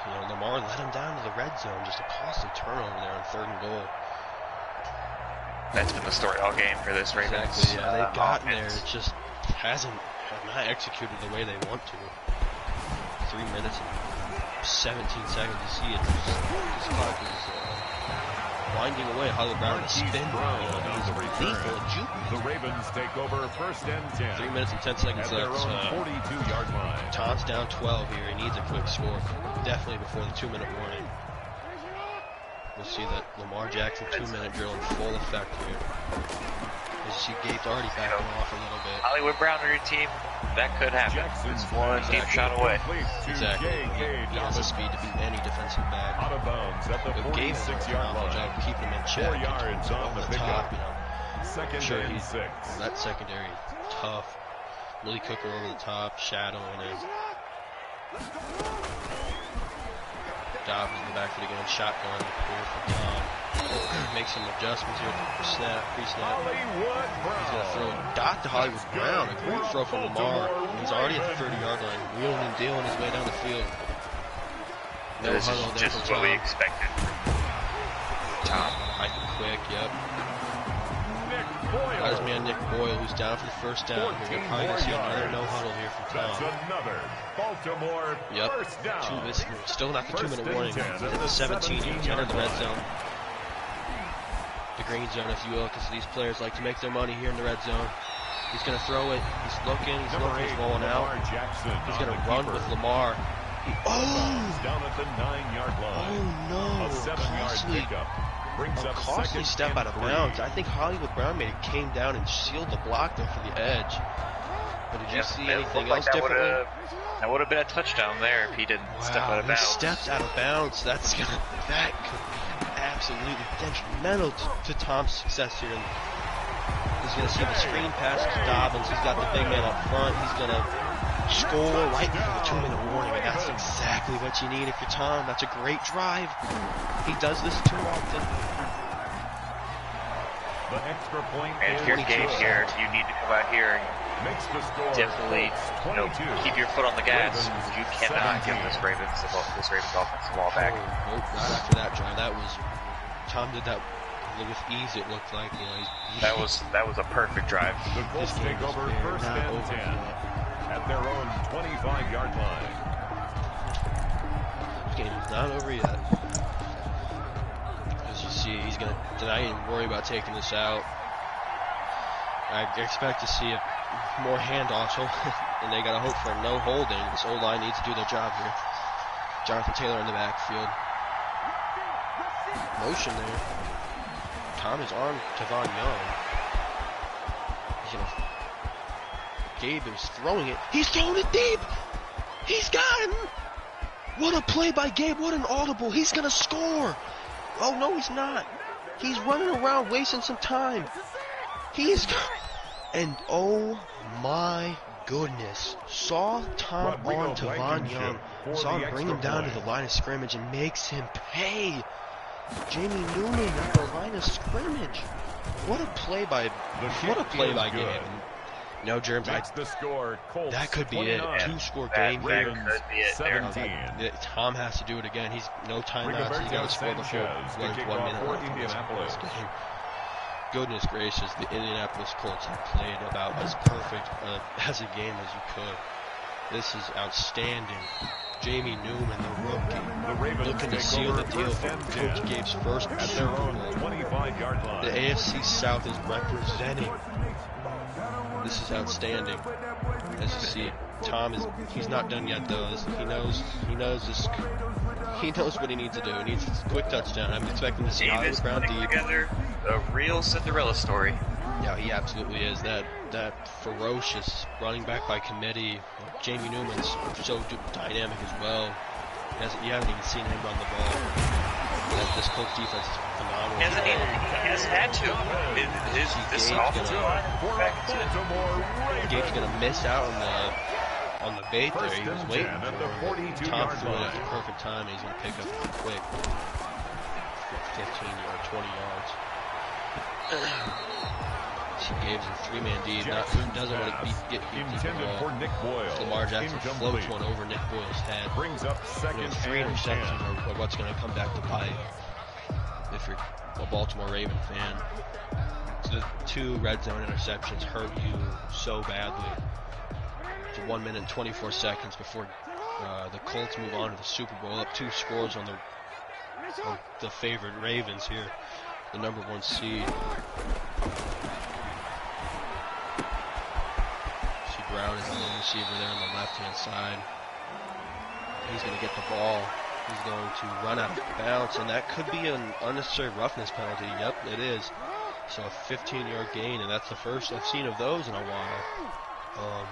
You know, Lamar let him down to the red zone, just a costly turnover there on 3rd and goal. That's been the story all game for this Ravens. Exactly, yeah, they've gotten there, it just have not executed the way they want to. 3 minutes and 17 seconds to see it. This clock is winding away. Hollywood Brown to spin. The Ravens take over 1st and 10. 3 minutes and 10 seconds at their left. own 42-yard line. Tom's down 12 here. He needs a quick score. Definitely before the 2-minute warning. We'll see that Lamar Jackson 2-minute drill in full effect here. As you see, Gabe's already backing off a little bit. Hollywood Brown on your team, that could happen. It's one deep shot away. Exactly. He has the speed to beat any defensive back. Out of bounds at the 46-yard line. Job keeping him in check. 4 yards on the top. pickup. Second and 6. That secondary tough. Willie Cooker over the top, shadowing him. Dobbs in the backfield again, shotgun here for Tom. Makes some adjustments here for pre-snap. He's going to throw a dot to Hollywood Brown. A great throw from Lamar. He's already at the 30-yard line, wheeling and dealing his way down the field. No this huddle is there just from what we Tom. expected. Tom, quick, yep. Got his man Nick Boyle, who's down for the 1st down. You're probably going to see another no huddle here from Tom. That's another Baltimore first down. Still not the 2-minute warning. He's at the 17. He's entered the red zone. The green zone, if you will, because these players like to make their money here in the red zone. He's going to throw it. He's looking. He's rolling out. He's going to run with Lamar. Down at the 9-yard line. Oh no! A 7-yard pickup. Brings A up costly step out of bounds. I think Hollywood Brown came down and sealed the block there for the edge. But did you see anything else differently? That would have been a touchdown there if he didn't step out of bounds. He steps out of bounds. That could be absolutely detrimental to Tom's success here. He's going to see the screen pass to Dobbins. He's got the big man up front. He's going to score right before the 2-minute warning, and that's exactly what you need if you're Tom. That's a great drive. He does this too often. The extra point and if you're Gabe here, you need to come out here and definitely keep your foot on the gas. You cannot give this Ravens offensive ball back. Nope, not after that drive. Tom did that with ease. It looked like that was a perfect drive. The Colts take over 1st and 10 at their own 25-yard line. This game is not over yet. As you see, he's going to deny and worry about taking this out. I expect to see more handoffs, and they got to hope for no holding. This O-line needs to do their job here. Jonathan Taylor in the backfield. Motion there. Tom is on Tavon Young. He's going to... Gabe is throwing it. He's throwing it deep. He's got him. What a play by Gabe. What an audible. He's going to score. Oh, no, he's not. He's running around wasting some time. And oh my goodness. Saw Tom on Tavon Young. Saw him bring him down to the line of scrimmage and makes him pay. Jamie Newman at the line of scrimmage. What a play by Gabe. No, Germs, that could be it. 2-score game here. That could be it. 17. Tom has to do it again. He's no timeouts. He's got to score before 1 minute left in this game. Goodness gracious, the Indianapolis Colts have played about as perfect as a game as you could. This is outstanding. Jamie Newman, the rookie, looking to seal the deal for Coach Gabe's first Super Bowl. The AFC South is representing. This is outstanding. As you see, he's not done yet though. He knows what he needs to do. He needs a quick touchdown. I'm expecting to see Hollywood Brown deep. Together a real Cinderella story. Yeah, he absolutely is. That ferocious running back by committee. Jamie Newman's so dynamic as well. You haven't even seen him run the ball. This Colts defense is phenomenal. He hasn't had to. This offensive line. Gabe's going to miss out on the bait there. He was waiting for Tom threw it at the perfect time. He's going to pick up quick. 15 yards, 20 yards. She gave him 3-man D. Doesn't want to get beat the ball. Lamar Jackson floats one over Nick Boyle's head. Brings up second 3 interceptions are what's going to come back to bite if you're a Baltimore Raven fan. So the 2 red zone interceptions hurt you so badly. It's 1 minute and 24 seconds before the Colts move on to the Super Bowl, up 2 scores on the favored Ravens here, the number 1 seed. See Brown is the lone receiver there on the left-hand side. He's going to get the ball. He's going to run out of bounds, and that could be an unnecessary roughness penalty. Yep, it is. So a 15-yard gain, and that's the first I've seen of those in a while.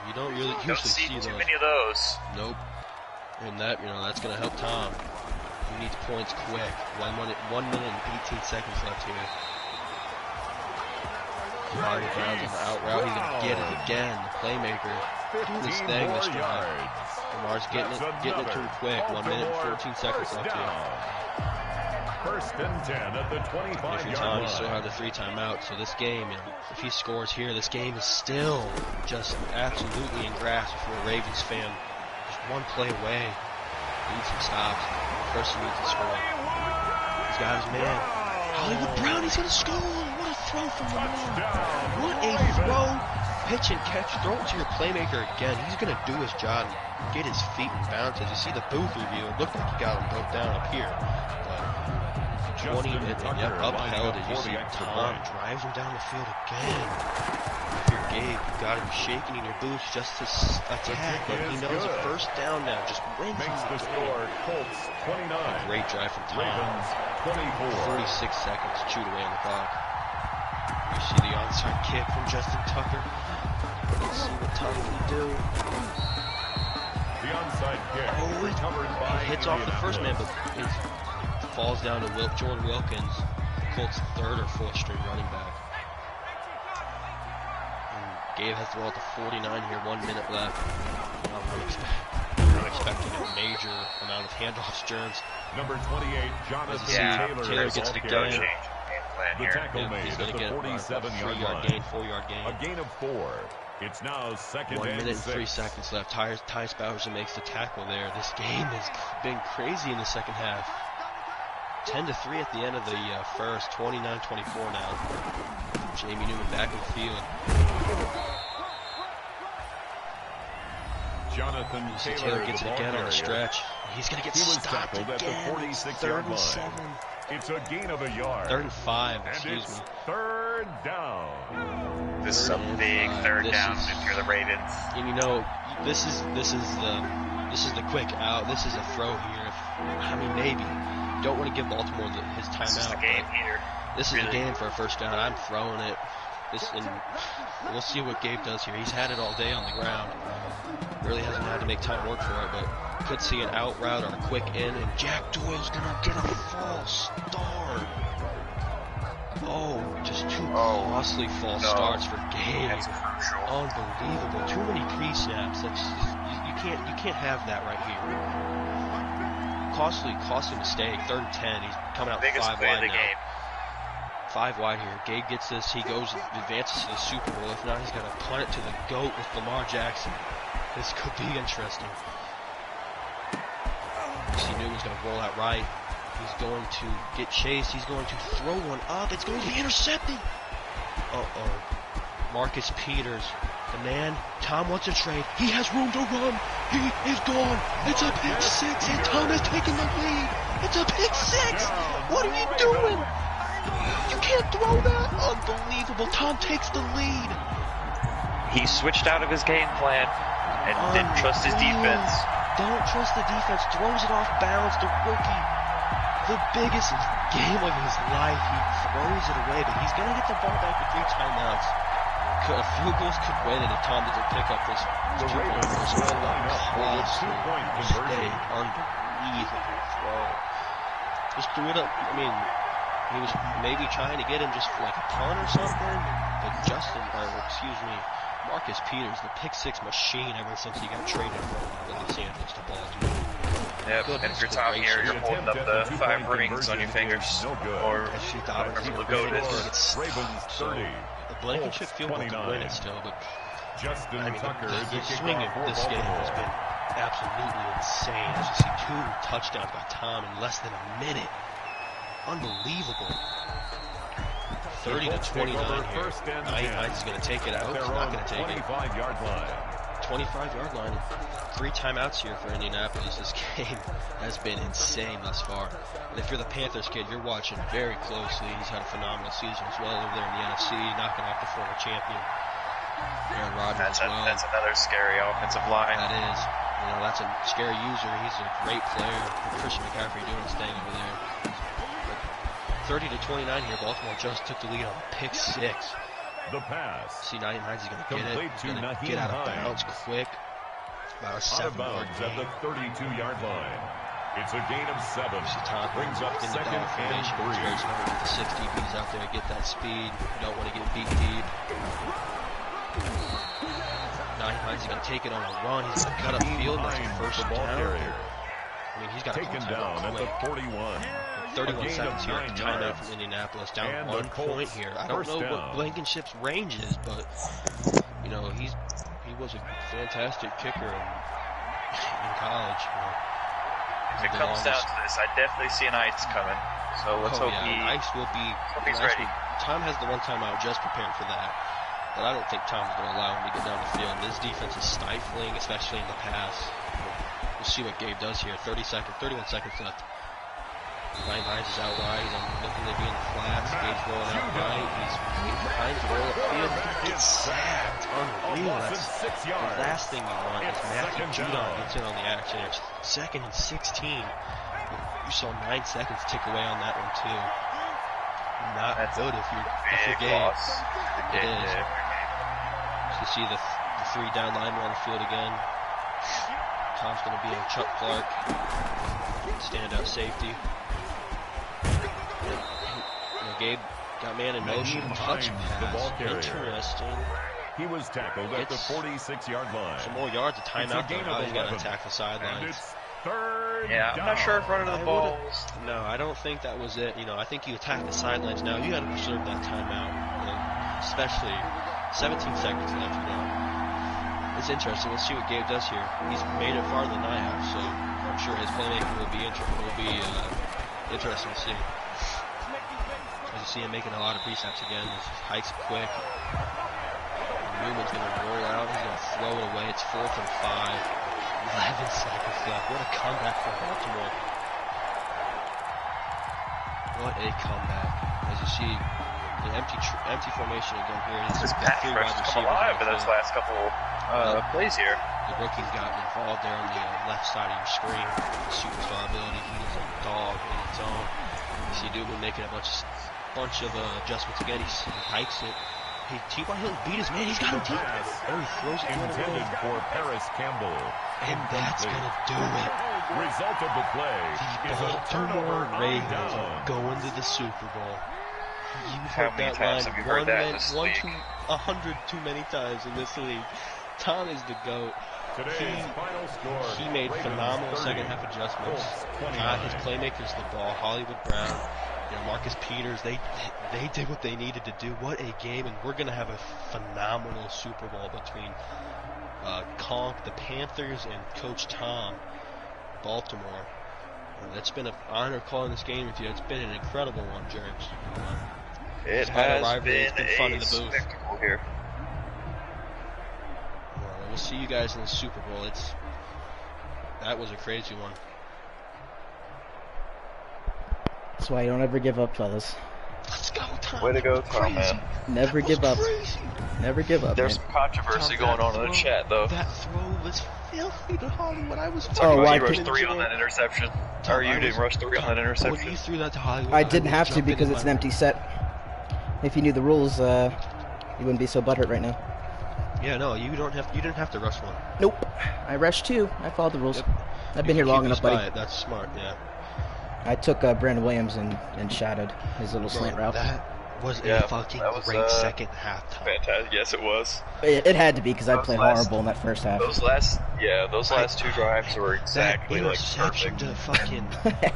You don't really usually see those. Too many of those. Nope. And that, that's going to help Tom. He needs points quick. 1 minute and 18 seconds left here. Devontae Brown's on the out route. He's going to get it again. The playmaker doing his thing this drive. Lamar's getting it to him quick. 1 minute and 14 seconds left here. First and 10 at the 25-yard if you're Tom, you still have the 3 timeouts. So this game, if he scores here, this game is still just absolutely in grasp if you're a Ravens fan. Just 1 play away. Needs some stops. First he needs to score. He's got his man. Hollywood Brown, he's going to score. What a throw from Lamar. What a throw. Pitch and catch. Throw it to your playmaker again. He's going to do his job and get his feet in bounces. You see the booth review. It looked like he got him broke down up here. 20 minutes, upheld it. You see Tom drives him down the field again. If you're Gabe, you got him shaking in your boots just to attack, but he knows a first down now. Just wins the score. Colts 29. A great drive from Tom. 46 seconds chewed away on the clock. You see the onside kick from Justin Tucker. Let's see what Tom can do. The onside kick recovered by he hits off the first man, but it falls down to Jordan Wilkins, the Colts' 3rd or 4th string running back. And Gabe has the ball at the 49 here, 1 minute left. I'm expecting a major amount of handoffs, Jerns. Number 28, Jonathan Taylor gets it again. The tackle made he's at going to the get a 47-yard line. 4-yard gain. A gain of 4. It's now second 1 and minute and 6. 3 seconds left. Tyus Bowser makes the tackle there. This game has been crazy in the second half. 10-3 at the end of the first. 29-24 now. Jamie Newman back in the field. Jonathan Taylor gets it again on the stretch. He's going to get stopped again. At the 46-yard line. It's a gain of a yard. 3rd and 5, excuse me. 3rd down. This is a big 3rd down if you're the Ravens. And this is the quick out. This is a throw here. Maybe. Don't want to give Baltimore his timeout. This is the game here. This is the game for a first down. I'm throwing it. And we'll see what Gabe does here. He's had it all day on the ground. Really hasn't had to make time work for it, but could see an out route or a quick in, and Jack Doyle's gonna get a false start. Oh, just 2 costly false starts for Gabe. That's crucial. Unbelievable. Too many pre-snaps. That's you can't have that right here. Costly mistake. 3rd and 10. He's coming out Biggest 5 play wide of the now. game. 5 wide here. Gabe gets this. He advances to the Super Bowl. If not, he's got to punt it to the GOAT with Lamar Jackson. This could be interesting. You see Newman's going to roll out right. He's going to get chased. He's going to throw one up. It's going to be intercepted. Marcus Peters, the man. Tom wants a trade. He has room to run. He is gone. It's a pick 6, and Tom has taken the lead. It's a pick 6. What are you doing? You can't throw that. Unbelievable. Tom takes the lead. He switched out of his game plan and didn't trust his defense. Don't trust the defense. Throws it off bounds. The rookie. The biggest game of his life. He throws it away, but he's going to get the ball back with 3 timeouts. A few goals could win it if Tom doesn't pick up this 2-point conversion. Unbelievable throw. Just threw it up. He was maybe trying to get him just for like a punt or something, but Marcus Peters, the pick 6 machine ever since he got traded from Los Angeles to Baltimore. Yep, and if you're Tom here, you're holding up the 5 rings on your fingers. Or whatever the goat is. Ravens 30. The Blankenship field goal to win it still, but Justin I mean, Tucker the to kick swing off of for this game has Baltimore. been absolutely insane. As you see, 2 touchdowns by Tom in less than a minute. Unbelievable. 30 to 29 here. Hines is going to take it out. He's not going to take it. 25-yard line. 25-yard line. 3 timeouts here for Indianapolis. This game has been insane thus far. And if you're the Panthers kid, you're watching very closely. He's had a phenomenal season as well over there in the NFC, knocking off the former champion Aaron Rodgers as well. That's another scary offensive line. That is. You know, that's a scary user. He's a great player. Christian McCaffrey doing his thing over there. But 30 to 29 here. Baltimore just took the lead on a pick 6. The pass. See, Naeem Hines is going to get it. Complete He's to going to Naeem get out of Hines. bounds quick. About a Out of 7-yard bounds at gain. the 32-yard line. It's a gain of 7. See, Tom Brings up in the second down formation. and He's 3. very smart with the 6 DBs out there. Get that speed. You don't want to get beat deep. Naeem Hines is going to take it on a run. He's going to cut up field. That's a first the ball down. carrier. I mean, he's got to Taken come down at quick. the 41. 31 A gain seconds of here. 9 Timeout yards. from Indianapolis. Down And 1 the Colts point here. I don't first know down. what Blankenship's range is, but you know he was a fantastic kicker in college. You know. If it comes down to this, I definitely see an Ice coming. So let's hope Ice will be. he's ready. Tom has the one timeout just prepared for that, but I don't think Tom's going to allow him to get down the field. This defense is stifling, especially in the pass. We'll see what Gabe does here. 31 seconds left. Naeem Hines is out wide. He's looking to be in the flats. Gabe's rolling out right. He's waiting for Hines to roll upfield. He gets sacked. Unreal. That's the last thing you want is Matthew Judon gets in on the action. It's 2nd and 16. You saw 9 seconds tick away on that one too. Not good if you're Gabe. It is. So you see the 3 down linemen on the field again. Tom's going to be in Chuck Clark, standout safety. Gabe got man in motion, touch pass. Interesting. He was tackled at the 46-yard line. Some more yards, a timeout. Now he's got to attack the sidelines. Yeah, I'm not sure if running the ball. No, I don't think that was it. You know, I think you attack the sidelines now. You got to preserve that timeout, especially 17 seconds left. You know, it's interesting. Let's see what Gabe does here. He's made it farther than I have, so I'm sure his playmaking will be interesting to see. As you see him making a lot of precepts again. His hikes quick. Newman's going to roll out. He's going to throw it away. It's 4th and 5. 11 seconds left. What a comeback for Baltimore. What a comeback. As you see, the empty formation again here. This pass rush has come alive in those last couple plays here. The rookie's gotten involved there on the left side of your screen. The superstar ability. He is a dog in its own. You see Dubin making a bunch of adjustments again. He hikes it. Hey, T.Y. Hill beat his man. He's got him deep. Oh, he throws it intended for Paris Campbell. And that's going to do it. Result of the play is a turnover Ravens down. going to the Super Bowl. You've How heard many that times line have you heard that in this league? 100 too many times in this league. Tom is the GOAT. Today's final score. He made Ravens phenomenal 30, second half adjustments. Colts 29. His playmakers, the ball, Hollywood Brown, Marcus Peters, they did what they needed to do. What a game, and we're going to have a phenomenal Super Bowl between Conk, the Panthers, and Coach Tom, Baltimore. It's been an honor calling this game with you. It's been an incredible one, Jerks. It has been fun in a the booth. spectacle here. We'll see you guys in the Super Bowl. That was a crazy one. That's why you don't ever give up, fellas. Let's go, Tom. Way to go, Tom, man. Never give up. Never give up. There's man. some controversy going on in the chat, though. That throw was filthy to Hollywood. I was Talking about why you rushed couldn't 3 on that interception. Or you didn't rush 3 on that interception. When you threw that to Hollywood, I didn't have to because it's an empty set. If you knew the rules, you wouldn't be so butthurt right now. Yeah, no, you didn't have to rush one. Nope. I rushed 2. I followed the rules. Yep. I've been here long enough, buddy. That's smart, yeah. I took Brandon Williams and shadowed his little slant route. was Yeah, a fucking that was, great second halftime. Fantastic. Yes, it was. It had to be because I Those played last- horrible in that first half. Those last two drives were exactly That like interception perfect. to fucking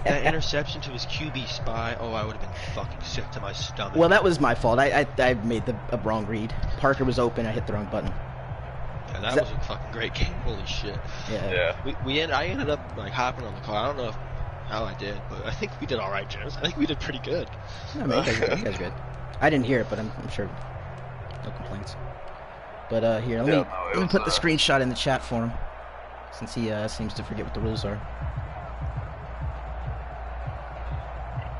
that interception to his QB spy. Oh, I would have been fucking sick to my stomach. Well, that was my fault. I made a wrong read. Parker was open. I hit the wrong button. Yeah, that was a fucking great game. Holy shit. Yeah. I ended up like hopping on the car. I don't know how I did, but I think we did all right, James. I think we did pretty good. I mean, you guys are good. I didn't hear it, but I'm sure no complaints. But here, let me put the screenshot in the chat for him, since he seems to forget what the rules are.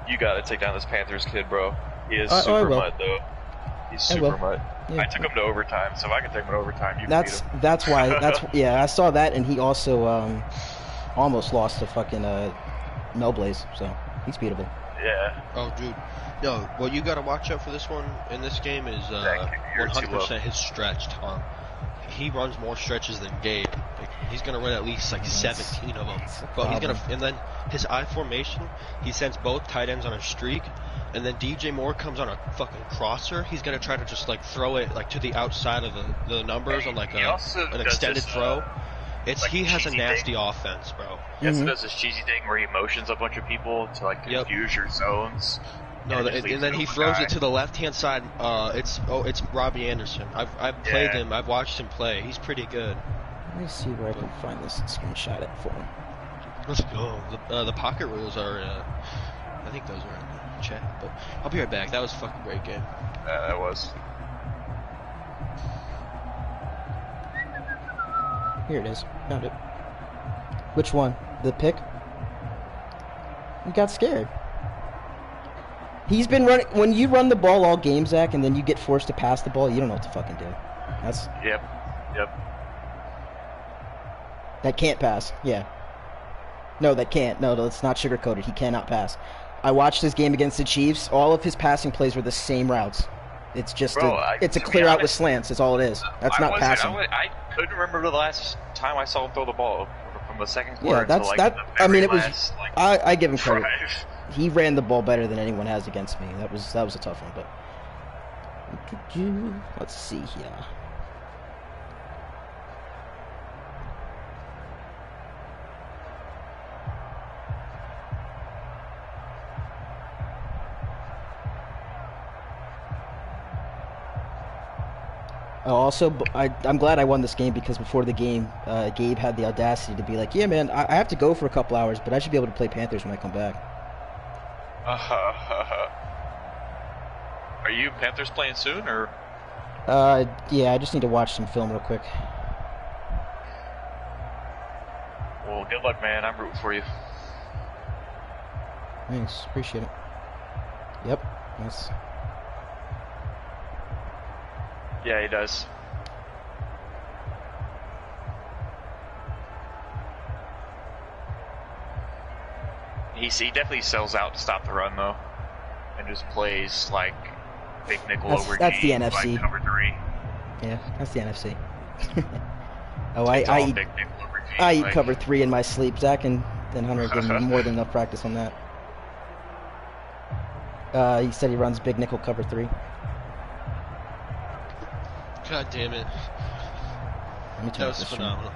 You gotta take down this Panthers kid, bro. He is I super will. mud, though. He's I super will. mud. Yeah. I took him to overtime, so if I can take him to overtime, you can beat him. That's why. Yeah. I saw that, and he also almost lost to fucking Melblaze, so he's beatable. Yeah. Oh, dude. No, what you got to watch out for this one in this game is you're too low. 100% his stretch, Tom. He runs more stretches than Gabe. Like, he's gonna run at least like 17 of them. But he's gonna, and then his I formation, he sends both tight ends on a streak, and then DJ Moore comes on a fucking crosser. He's gonna try to just like throw it like to the outside of the numbers on like an extended throw. He has a nasty offense, bro. He also does this cheesy thing where he motions a bunch of people to like confuse your zones. No, and then he throws it to the left-hand side. It's Robbie Anderson. I've played him. I've watched him play. He's pretty good. Let me see where I can find this and screenshot it for him. Let's go. The pocket rules are. I think those are in the chat. But I'll be right back. That was a fucking great game. Yeah, that was. Here it is. Found it. Which one? The pick? You got scared. He's been running. When you run the ball all game, Zach, and then you get forced to pass the ball, you don't know what to fucking do. That's. Yep. That can't pass. Yeah. No, that can't. No, it's not sugar-coated. He cannot pass. I watched his game against the Chiefs. All of his passing plays were the same routes. It's just it's a clear out with slants. That's all it is. That's not passing. I couldn't remember the last time I saw him throw the ball from the second quarter. Yeah, that's to, like, that. the I mean, very it was. last, like, I give him credit. drive. He ran the ball better than anyone has against me. That was a tough one, but let's see here. Also, I'm glad I won this game because before the game, Gabe had the audacity to be like, "Yeah, man, I have to go for a couple hours, but I should be able to play Panthers when I come back." Are you Panthers playing soon, or? Yeah, I just need to watch some film real quick. Well, good luck, man. I'm rooting for you. Thanks, appreciate it. Yep, that's. Yeah, he does. He definitely sells out to stop the run, though, and just plays like big nickel over That's G, the NFC. like cover 3. Yeah, that's the NFC. Oh, It's I all eat big nickel over G. I eat like, cover 3 in my sleep. Zach and Hunter give me more than enough practice on that. He said he runs big nickel cover 3. God damn it. Let me That turn was this phenomenal.